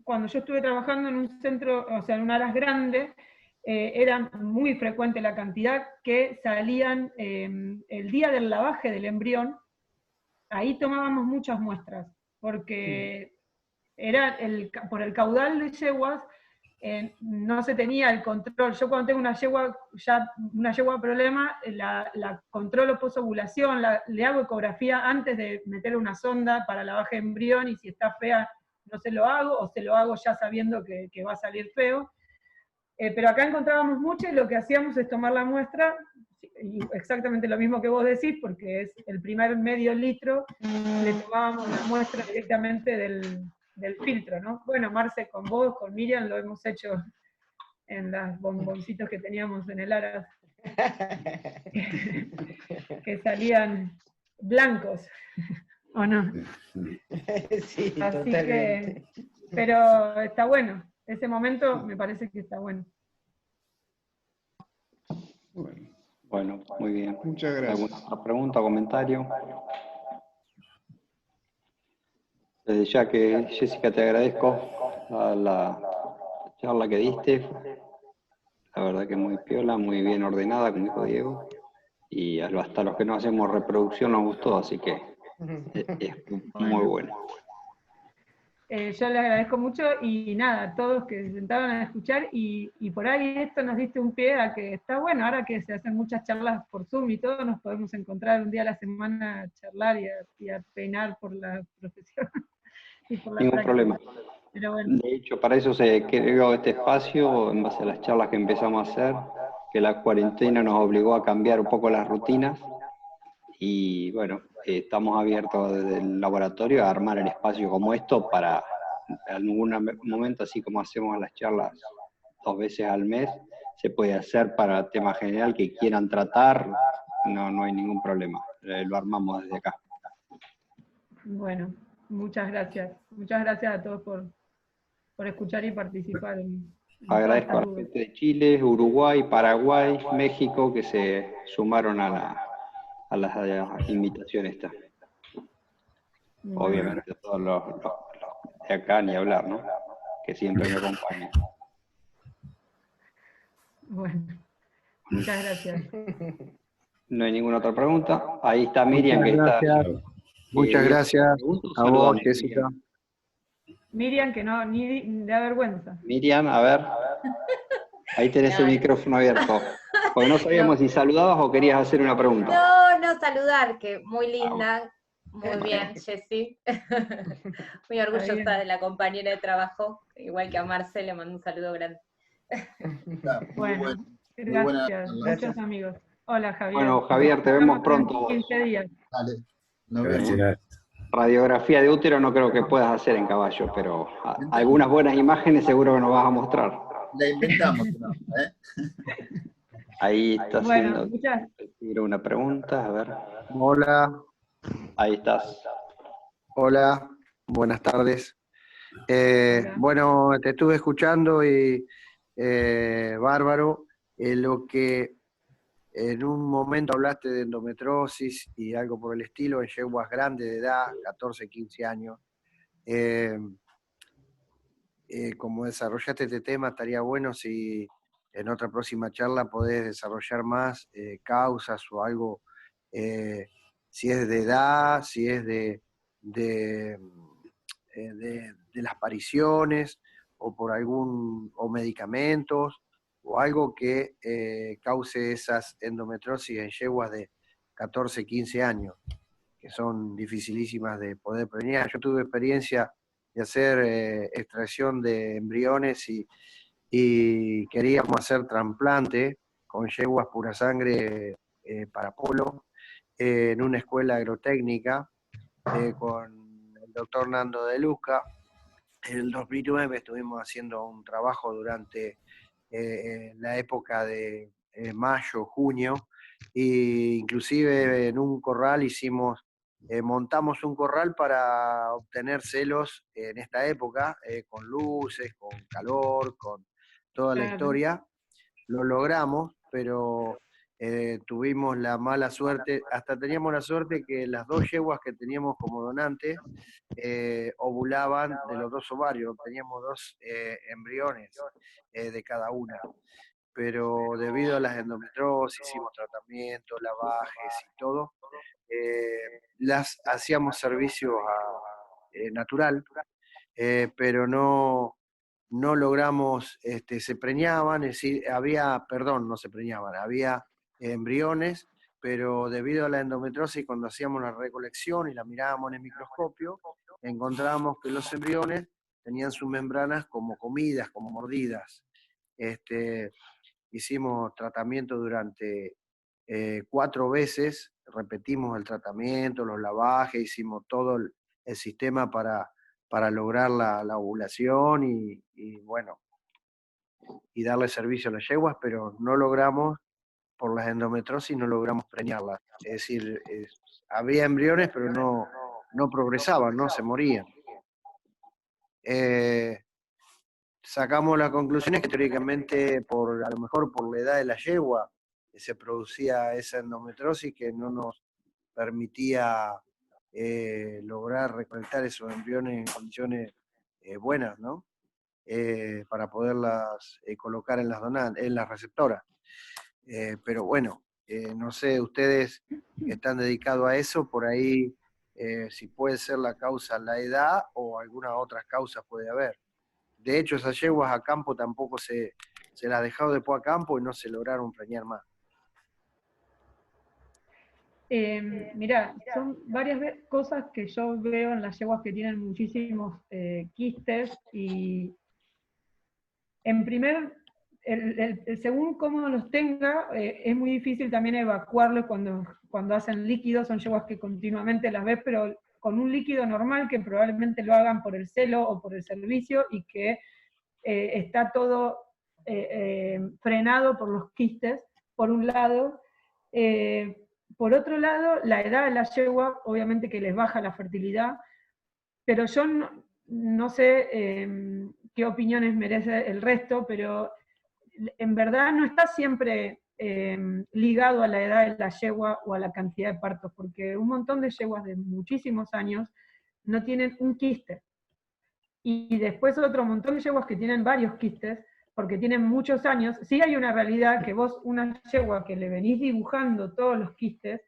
cuando yo estuve trabajando en un centro, o sea, en un aras grande, era muy frecuente la cantidad que salían el día del lavaje del embrión. Ahí tomábamos muchas muestras, porque era por el caudal de yeguas, no se tenía el control. Yo cuando tengo una yegua problema, la controlo posovulación, le hago ecografía antes de meterle una sonda para lavaje de embrión, y si está fea no se lo hago, o se lo hago ya sabiendo que va a salir feo. Pero acá encontrábamos mucho y lo que hacíamos es tomar la muestra, y exactamente lo mismo que vos decís, porque es el primer medio litro, le tomábamos la muestra directamente del filtro, ¿no? Bueno, Marce, con vos, con Miriam, lo hemos hecho en los bomboncitos que teníamos en el aras, que salían blancos. ¿o no? Sí, Así totalmente. que, pero está bueno, ese momento me parece que está bueno. Bueno, Bueno, muy bien. muchas ¿Alguna gracias. otra pregunta o comentario? Desde ya que, Jessica, te agradezco la charla que diste. La verdad que muy piola, muy bien ordenada, como dijo Diego. Y hasta los que no hacemos reproducción nos gustó, así que es muy bueno. Yo les agradezco mucho y nada, a todos que se sentaron a escuchar y por ahí esto nos diste un pie a que está bueno, ahora que se hacen muchas charlas por Zoom y todo, nos podemos encontrar un día a la semana a charlar y a peinar por la profesión y por la Ningún práctica. problema. Pero bueno. De hecho, para eso se creó este espacio, en base a las charlas que empezamos a hacer, que la cuarentena nos obligó a cambiar un poco las rutinas. Y bueno, estamos abiertos desde el laboratorio a armar el espacio como esto para en algún momento, así como hacemos las charlas 2 veces al mes, se puede hacer para tema general que quieran tratar, no hay ningún problema, lo armamos desde acá. Bueno, muchas gracias. Muchas gracias a todos por escuchar y participar en todas Agradezco a estas la dudas. gente de Chile, Uruguay, Paraguay, México que se sumaron a las invitaciones esta. Bueno, Obviamente todos los de acá ni hablar, ¿no? Que siempre me acompañan. bueno, muchas gracias. No hay ninguna otra pregunta. Ahí está Miriam, que Muchas está. gracias. Muchas Diego, gracias ¿pregunta o a vos, saludamos, Jessica. Miriam, que no, ni da vergüenza. Miriam, a ver. Ahí tenés el micrófono abierto. Porque no sabíamos si saludabas o querías hacer una pregunta. No, saludar, que muy linda, muy bueno. bien, Jessy. Muy orgullosa de la compañera de trabajo, igual que a Marce, le mando un saludo grande. Bueno, gracias, muchos amigos. Hola, Javier. Bueno, Javier, te vemos pronto. 15 días. Dale, nos Gracias. vemos. Radiografía de útero no creo que puedas hacer en caballo, pero algunas buenas imágenes seguro que nos vas a mostrar. La inventamos, ¿no? Ahí está Bueno, haciendo una pregunta, a ver. Hola. Ahí estás. Hola, buenas tardes. Hola. Bueno, te estuve escuchando y bárbaro, lo que en un momento hablaste de endometriosis y algo por el estilo en yeguas grandes de edad, 14, 15 años. Como desarrollaste este tema, estaría bueno si en otra próxima charla podés desarrollar más causas o algo, si es de edad, si es de las apariciones o por o medicamentos o algo que cause esas endometriosis en yeguas de 14, 15 años, que son dificilísimas de poder prevenir. Yo tuve experiencia de hacer extracción de embriones y queríamos hacer trasplante con yeguas pura sangre para polo en una escuela agrotécnica con el doctor Nando de Luca. En el 2009 estuvimos haciendo un trabajo durante la época de mayo, junio, e inclusive en un corral montamos un corral para obtener celos en esta época, con luces, con calor, con toda la historia. Lo logramos, pero tuvimos la mala suerte, hasta teníamos la suerte que las 2 yeguas que teníamos como donantes ovulaban de los 2 ovarios, teníamos 2 embriones de cada una. Pero debido a las endometriosis, hicimos tratamientos, lavajes y todo, las hacíamos servicio natural, pero no logramos, se preñaban, es decir, no se preñaban, había embriones, pero debido a la endometriosis, cuando hacíamos la recolección y la mirábamos en el microscopio, encontrábamos que los embriones tenían sus membranas como comidas, como mordidas. Hicimos tratamiento durante 4 veces, repetimos el tratamiento, los lavajes, hicimos todo el sistema para lograr la ovulación y bueno, y darle servicio a las yeguas, pero no logramos, por las endometriosis, no logramos preñarlas. Es decir, había embriones, pero no progresaban, ¿no? Se morían. Sacamos las conclusiones que teóricamente, a lo mejor por la edad de la yegua, se producía esa endometriosis que no nos permitía lograr recolectar esos embriones en condiciones buenas, ¿no? Para poderlas colocar en las receptoras. Pero bueno, no sé, ustedes que están dedicados a eso, por ahí, si puede ser la causa la edad o algunas otras causas puede haber. De hecho, esas yeguas a campo tampoco se las dejaron después a campo y no se lograron preñar más. Mirá, son varias cosas que yo veo en las yeguas que tienen muchísimos quistes, y en primer, según cómo los tenga, es muy difícil también evacuarlos cuando hacen líquidos. Son yeguas que continuamente las ves, pero con un líquido normal, que probablemente lo hagan por el celo o por el servicio, y que está todo frenado por los quistes, por un lado. Por otro lado, la edad de la yegua, obviamente que les baja la fertilidad, pero yo no sé qué opiniones merece el resto, pero en verdad no está siempre ligado a la edad de la yegua o a la cantidad de partos, porque un montón de yeguas de muchísimos años no tienen un quiste. Y después otro montón de yeguas que tienen varios quistes, porque tienen muchos años. Sí hay una realidad que vos, una yegua que le venís dibujando todos los quistes,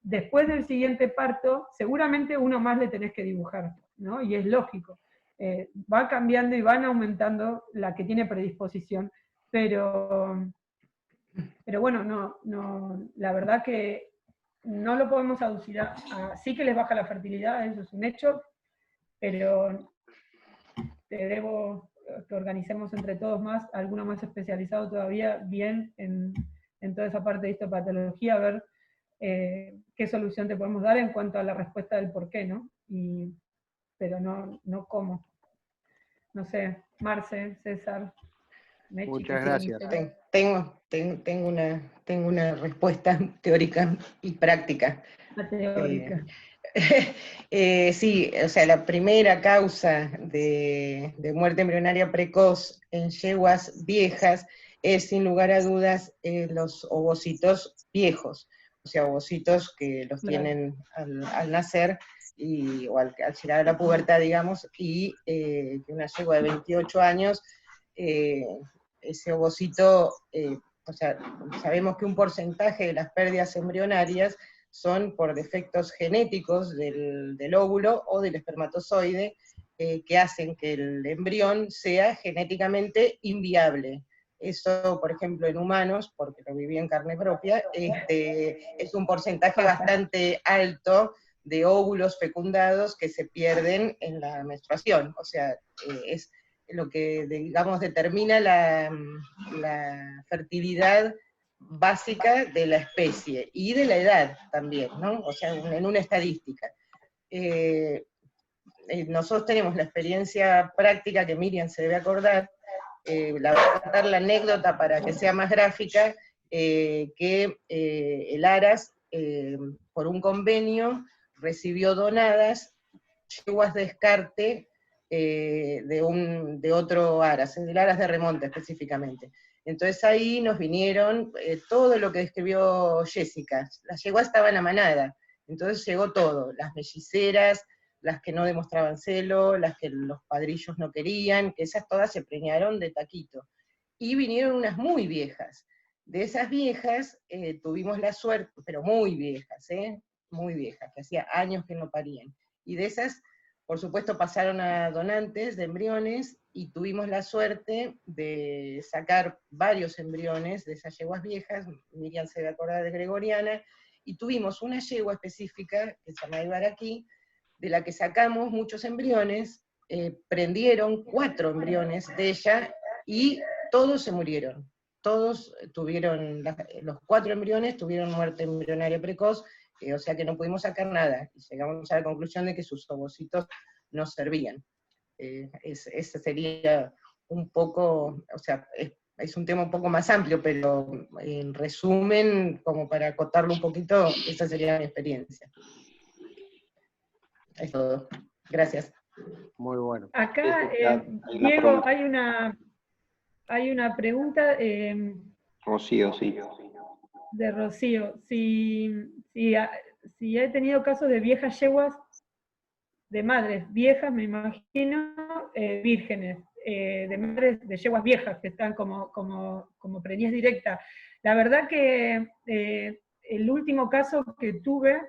después del siguiente parto, seguramente uno más le tenés que dibujar, ¿no? Y es lógico. Va cambiando y van aumentando la que tiene predisposición, pero bueno, no, la verdad que no lo podemos aducir sí que les baja la fertilidad, eso es un hecho, pero te debo que organicemos entre todos más, alguno más especializado todavía, bien en toda esa parte de histopatología, a ver qué solución te podemos dar en cuanto a la respuesta del por qué, ¿no? Pero no cómo. No sé, Marce, César, Mechi. Muchas gracias. Tengo una respuesta teórica y práctica. La teórica. Sí, o sea, la primera causa de muerte embrionaria precoz en yeguas viejas es, sin lugar a dudas, los ovocitos viejos, o sea, ovocitos que los tienen al nacer o al llegar a la pubertad, digamos, y que una yegua de 28 años, ese ovocito, o sea, sabemos que un porcentaje de las pérdidas embrionarias son por defectos genéticos del óvulo o del espermatozoide, que hacen que el embrión sea genéticamente inviable. Eso, por ejemplo, en humanos, porque lo viví en carne propia, es un porcentaje bastante alto de óvulos fecundados que se pierden en la menstruación. O sea, es lo que, digamos, determina la fertilidad básica de la especie, y de la edad también, ¿no? O sea, en una estadística. Nosotros tenemos la experiencia práctica que Miriam se debe acordar, la voy a contar la anécdota para que sea más gráfica, que el ARAS, por un convenio, recibió donadas yeguas de descarte de otro ARAS, del ARAS de Remonte específicamente. Entonces ahí nos vinieron todo lo que describió Jessica. Las yeguas estaban a manada, entonces llegó todo, las melliceras, las que no demostraban celo, las que los padrillos no querían, que esas todas se preñaron de taquito. Y vinieron unas muy viejas. De esas viejas tuvimos la suerte, pero muy viejas, que hacía años que no parían. Y de esas, por supuesto, pasaron a donantes de embriones, y tuvimos la suerte de sacar varios embriones de esas yeguas viejas. Miriam se debe acordar de Gregoriana, y tuvimos una yegua específica, que se llama Ibaraquí, de la que sacamos muchos embriones, prendieron 4 embriones de ella, y todos se murieron. Todos tuvieron, los 4 embriones tuvieron muerte embrionaria precoz, o sea que no pudimos sacar nada, y llegamos a la conclusión de que sus ovocitos no servían. Ese sería un poco, o sea, es un tema un poco más amplio, pero en resumen, como para acotarlo un poquito, esa sería mi experiencia. Es todo. Gracias. Muy bueno. Acá, Hay una Diego, pregunta. hay una pregunta Rocío, sí. de Rocío. Si he tenido casos de viejas yeguas, de madres viejas, me imagino, vírgenes, de madres de yeguas viejas, que están como preñez directa. La verdad que el último caso que tuve,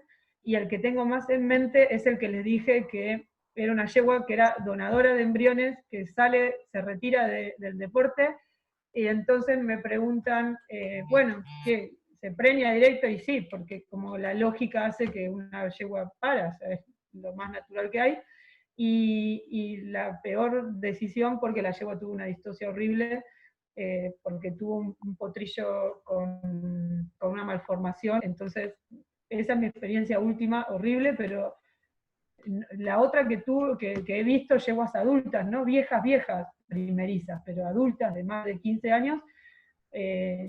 y el que tengo más en mente, es el que les dije que era una yegua que era donadora de embriones, que se retira del deporte, y entonces me preguntan, bueno, ¿qué? ¿Se preña directo? Y sí, porque como la lógica hace que una yegua para, o sea, es lo más natural que hay, y la peor decisión porque la yegua tuvo una distosia horrible, porque tuvo un potrillo con una malformación, entonces esa es mi experiencia última, horrible, pero la otra que he visto, yeguas adultas, no viejas, primerizas, pero adultas de más de 15 años,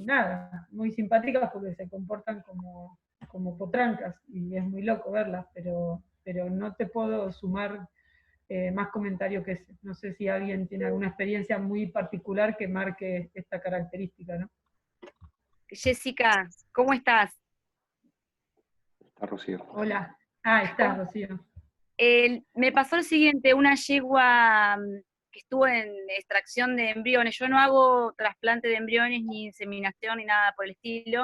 nada, muy simpáticas porque se comportan como potrancas, y es muy loco verlas, pero no te puedo sumar más comentario que ese. No sé si alguien tiene alguna experiencia muy particular que marque esta característica, ¿no? Jessica, ¿cómo estás? Está Rocío. Hola. Está, Rocío. Me pasó el siguiente, una yegua que estuvo en extracción de embriones. Yo no hago trasplante de embriones, ni inseminación, ni nada por el estilo.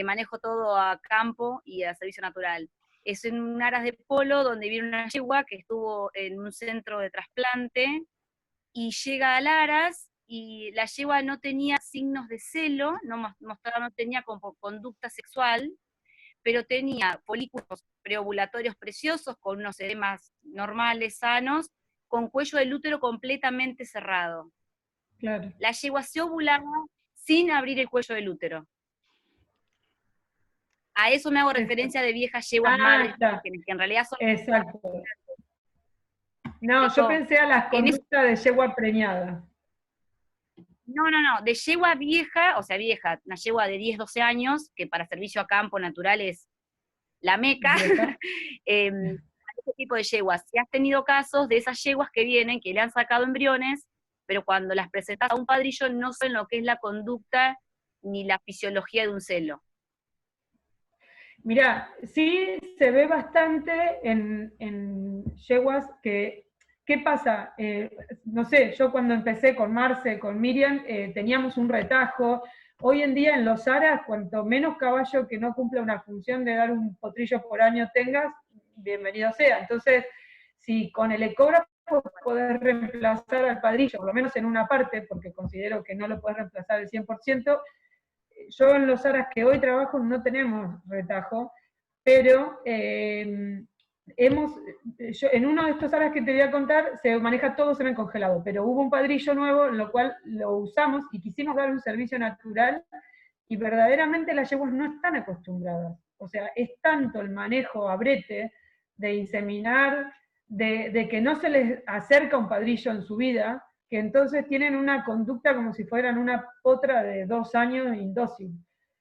Manejo todo a campo y a servicio natural. Es en un aras de polo donde viene una yegua que estuvo en un centro de trasplante y llega al aras y la yegua no tenía signos de celo, no tenía conducta sexual, pero tenía folículos preovulatorios preciosos, con unos edemas normales, sanos, con cuello del útero completamente cerrado. Claro. La yegua se ovulaba sin abrir el cuello del útero. A eso me hago referencia de viejas yeguas madres, que en realidad son... Exacto. No, yo pensé a las conductas de yegua preñada. No, de yegua vieja, o sea vieja, una yegua de 10, 12 años, que para servicio a campo natural es la meca, ese tipo de yeguas. Si has tenido casos de esas yeguas que vienen, que le han sacado embriones, pero cuando las presentas a un padrillo no saben lo que es la conducta ni la fisiología de un celo. Mirá, sí se ve bastante en yeguas que, ¿qué pasa? No sé, yo cuando empecé con Marce, con Miriam, teníamos un retajo. Hoy en día en los aras, cuanto menos caballo que no cumpla una función de dar un potrillo por año tengas, bienvenido sea. Entonces, si con el ecógrafo podés reemplazar al padrillo, por lo menos en una parte, porque considero que no lo podés reemplazar al 100%, yo en los aras que hoy trabajo no tenemos retajo, pero en uno de estos aras que te voy a contar se maneja todo semen congelado, pero hubo un padrillo nuevo en lo cual lo usamos y quisimos dar un servicio natural, y verdaderamente las yeguas no están acostumbradas. O sea, es tanto el manejo a brete de inseminar, de que no se les acerca un padrillo en su vida, que entonces tienen una conducta como si fueran una potra de 2 años indócil.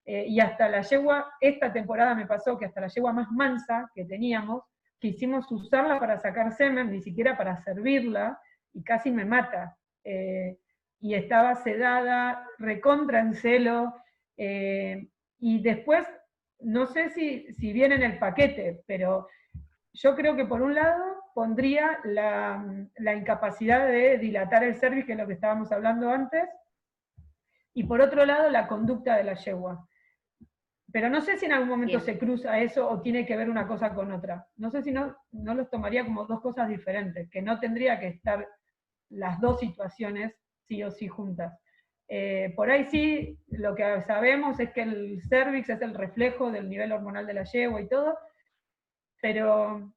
Y hasta la yegua, esta temporada me pasó que hasta la yegua más mansa que teníamos, quisimos usarla para sacar semen, ni siquiera para servirla, y casi me mata. Y estaba sedada, recontra en celo, y después, no sé si viene en el paquete, pero yo creo que por un lado pondría la incapacidad de dilatar el cervix, que es lo que estábamos hablando antes, y por otro lado la conducta de la yegua. Pero no sé si en algún momento se cruza eso o tiene que ver una cosa con otra. No sé si no los tomaría como dos cosas diferentes, que no tendría que estar las dos situaciones sí o sí juntas. Por ahí sí, lo que sabemos es que el cervix es el reflejo del nivel hormonal de la yegua y todo, pero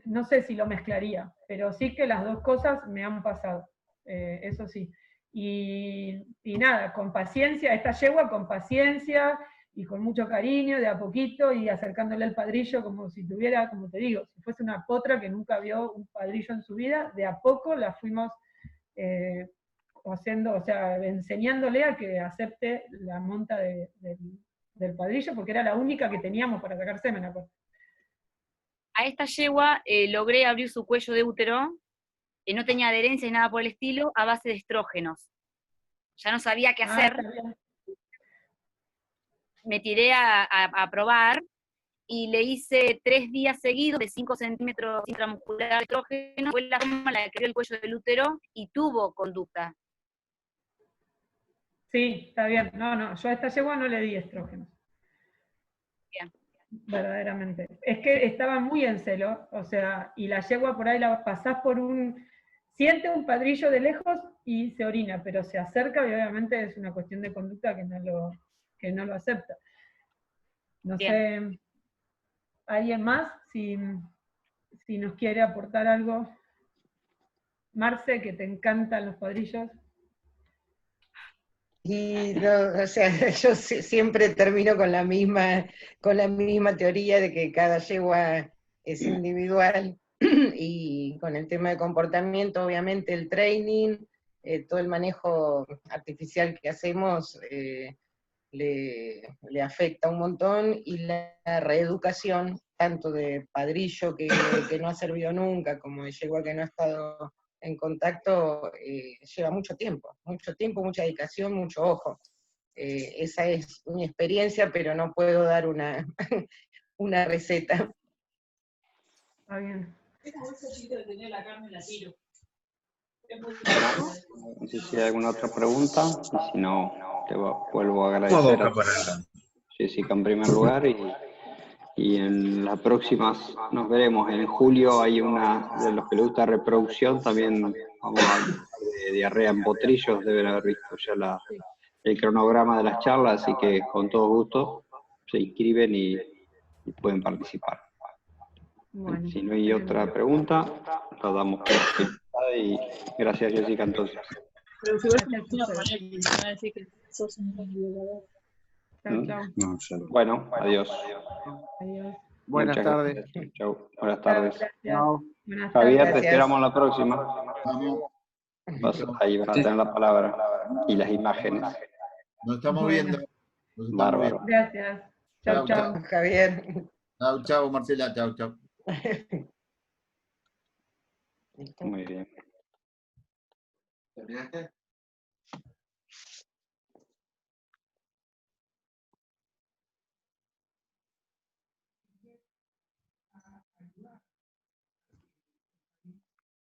no sé si lo mezclaría, pero sí que las dos cosas me han pasado, eso sí. Y nada, con paciencia, esta yegua con paciencia y con mucho cariño, de a poquito, y acercándole al padrillo como si tuviera, como te digo, si fuese una potra que nunca vio un padrillo en su vida, de a poco la fuimos haciendo, o sea, enseñándole a que acepte la monta del padrillo, porque era la única que teníamos para sacar semen. a esta yegua logré abrir su cuello de útero, no tenía adherencia ni nada por el estilo, a base de estrógenos. Ya no sabía qué hacer. Me tiré a probar, y le hice 3 días seguidos de 5 centímetros intramuscular de estrógeno, fue la forma en la que creó el cuello del útero, y tuvo conducta. Sí, está bien. No, yo a esta yegua no le di estrógenos. Bien. Verdaderamente. Es que estaba muy en celo, o sea, y la yegua por ahí la pasás por siente un padrillo de lejos y se orina, pero se acerca y obviamente es una cuestión de conducta que no lo acepta. No sé, ¿alguien más? Si nos quiere aportar algo. Marce, que te encantan los padrillos. Y no, o sea, yo siempre termino con la misma teoría de que cada yegua es individual, y con el tema de comportamiento, obviamente el training, todo el manejo artificial que hacemos le afecta un montón, y la reeducación, tanto de padrillo que no ha servido nunca, como de yegua que no ha estado en contacto, lleva mucho tiempo, mucha dedicación, mucho ojo. Esa es mi experiencia, pero no puedo dar una, una receta. Está bien. No sé si hay alguna otra pregunta, y si no, vuelvo a agradecer a Jessica en primer lugar, y en las próximas nos veremos. En julio hay una de los que le gusta reproducción, también vamos a hablar de diarrea en potrillos, deben haber visto ya el cronograma de las charlas, así que con todo gusto se inscriben y pueden participar. Bueno, si no hay otra pregunta, la damos por finalizada, y gracias, Jessica, entonces. Pero si vos me vas a decir que sos un violador. Bueno, adiós. Buenas tardes. Chau. Buenas tardes. Javier, te esperamos la próxima. Ahí vas a tener la palabra y las imágenes. Nos estamos viendo. Bárbaro. Gracias. Chau, Javier. Chau, Marcela. Chau. Muy bien. ¿Terminaste?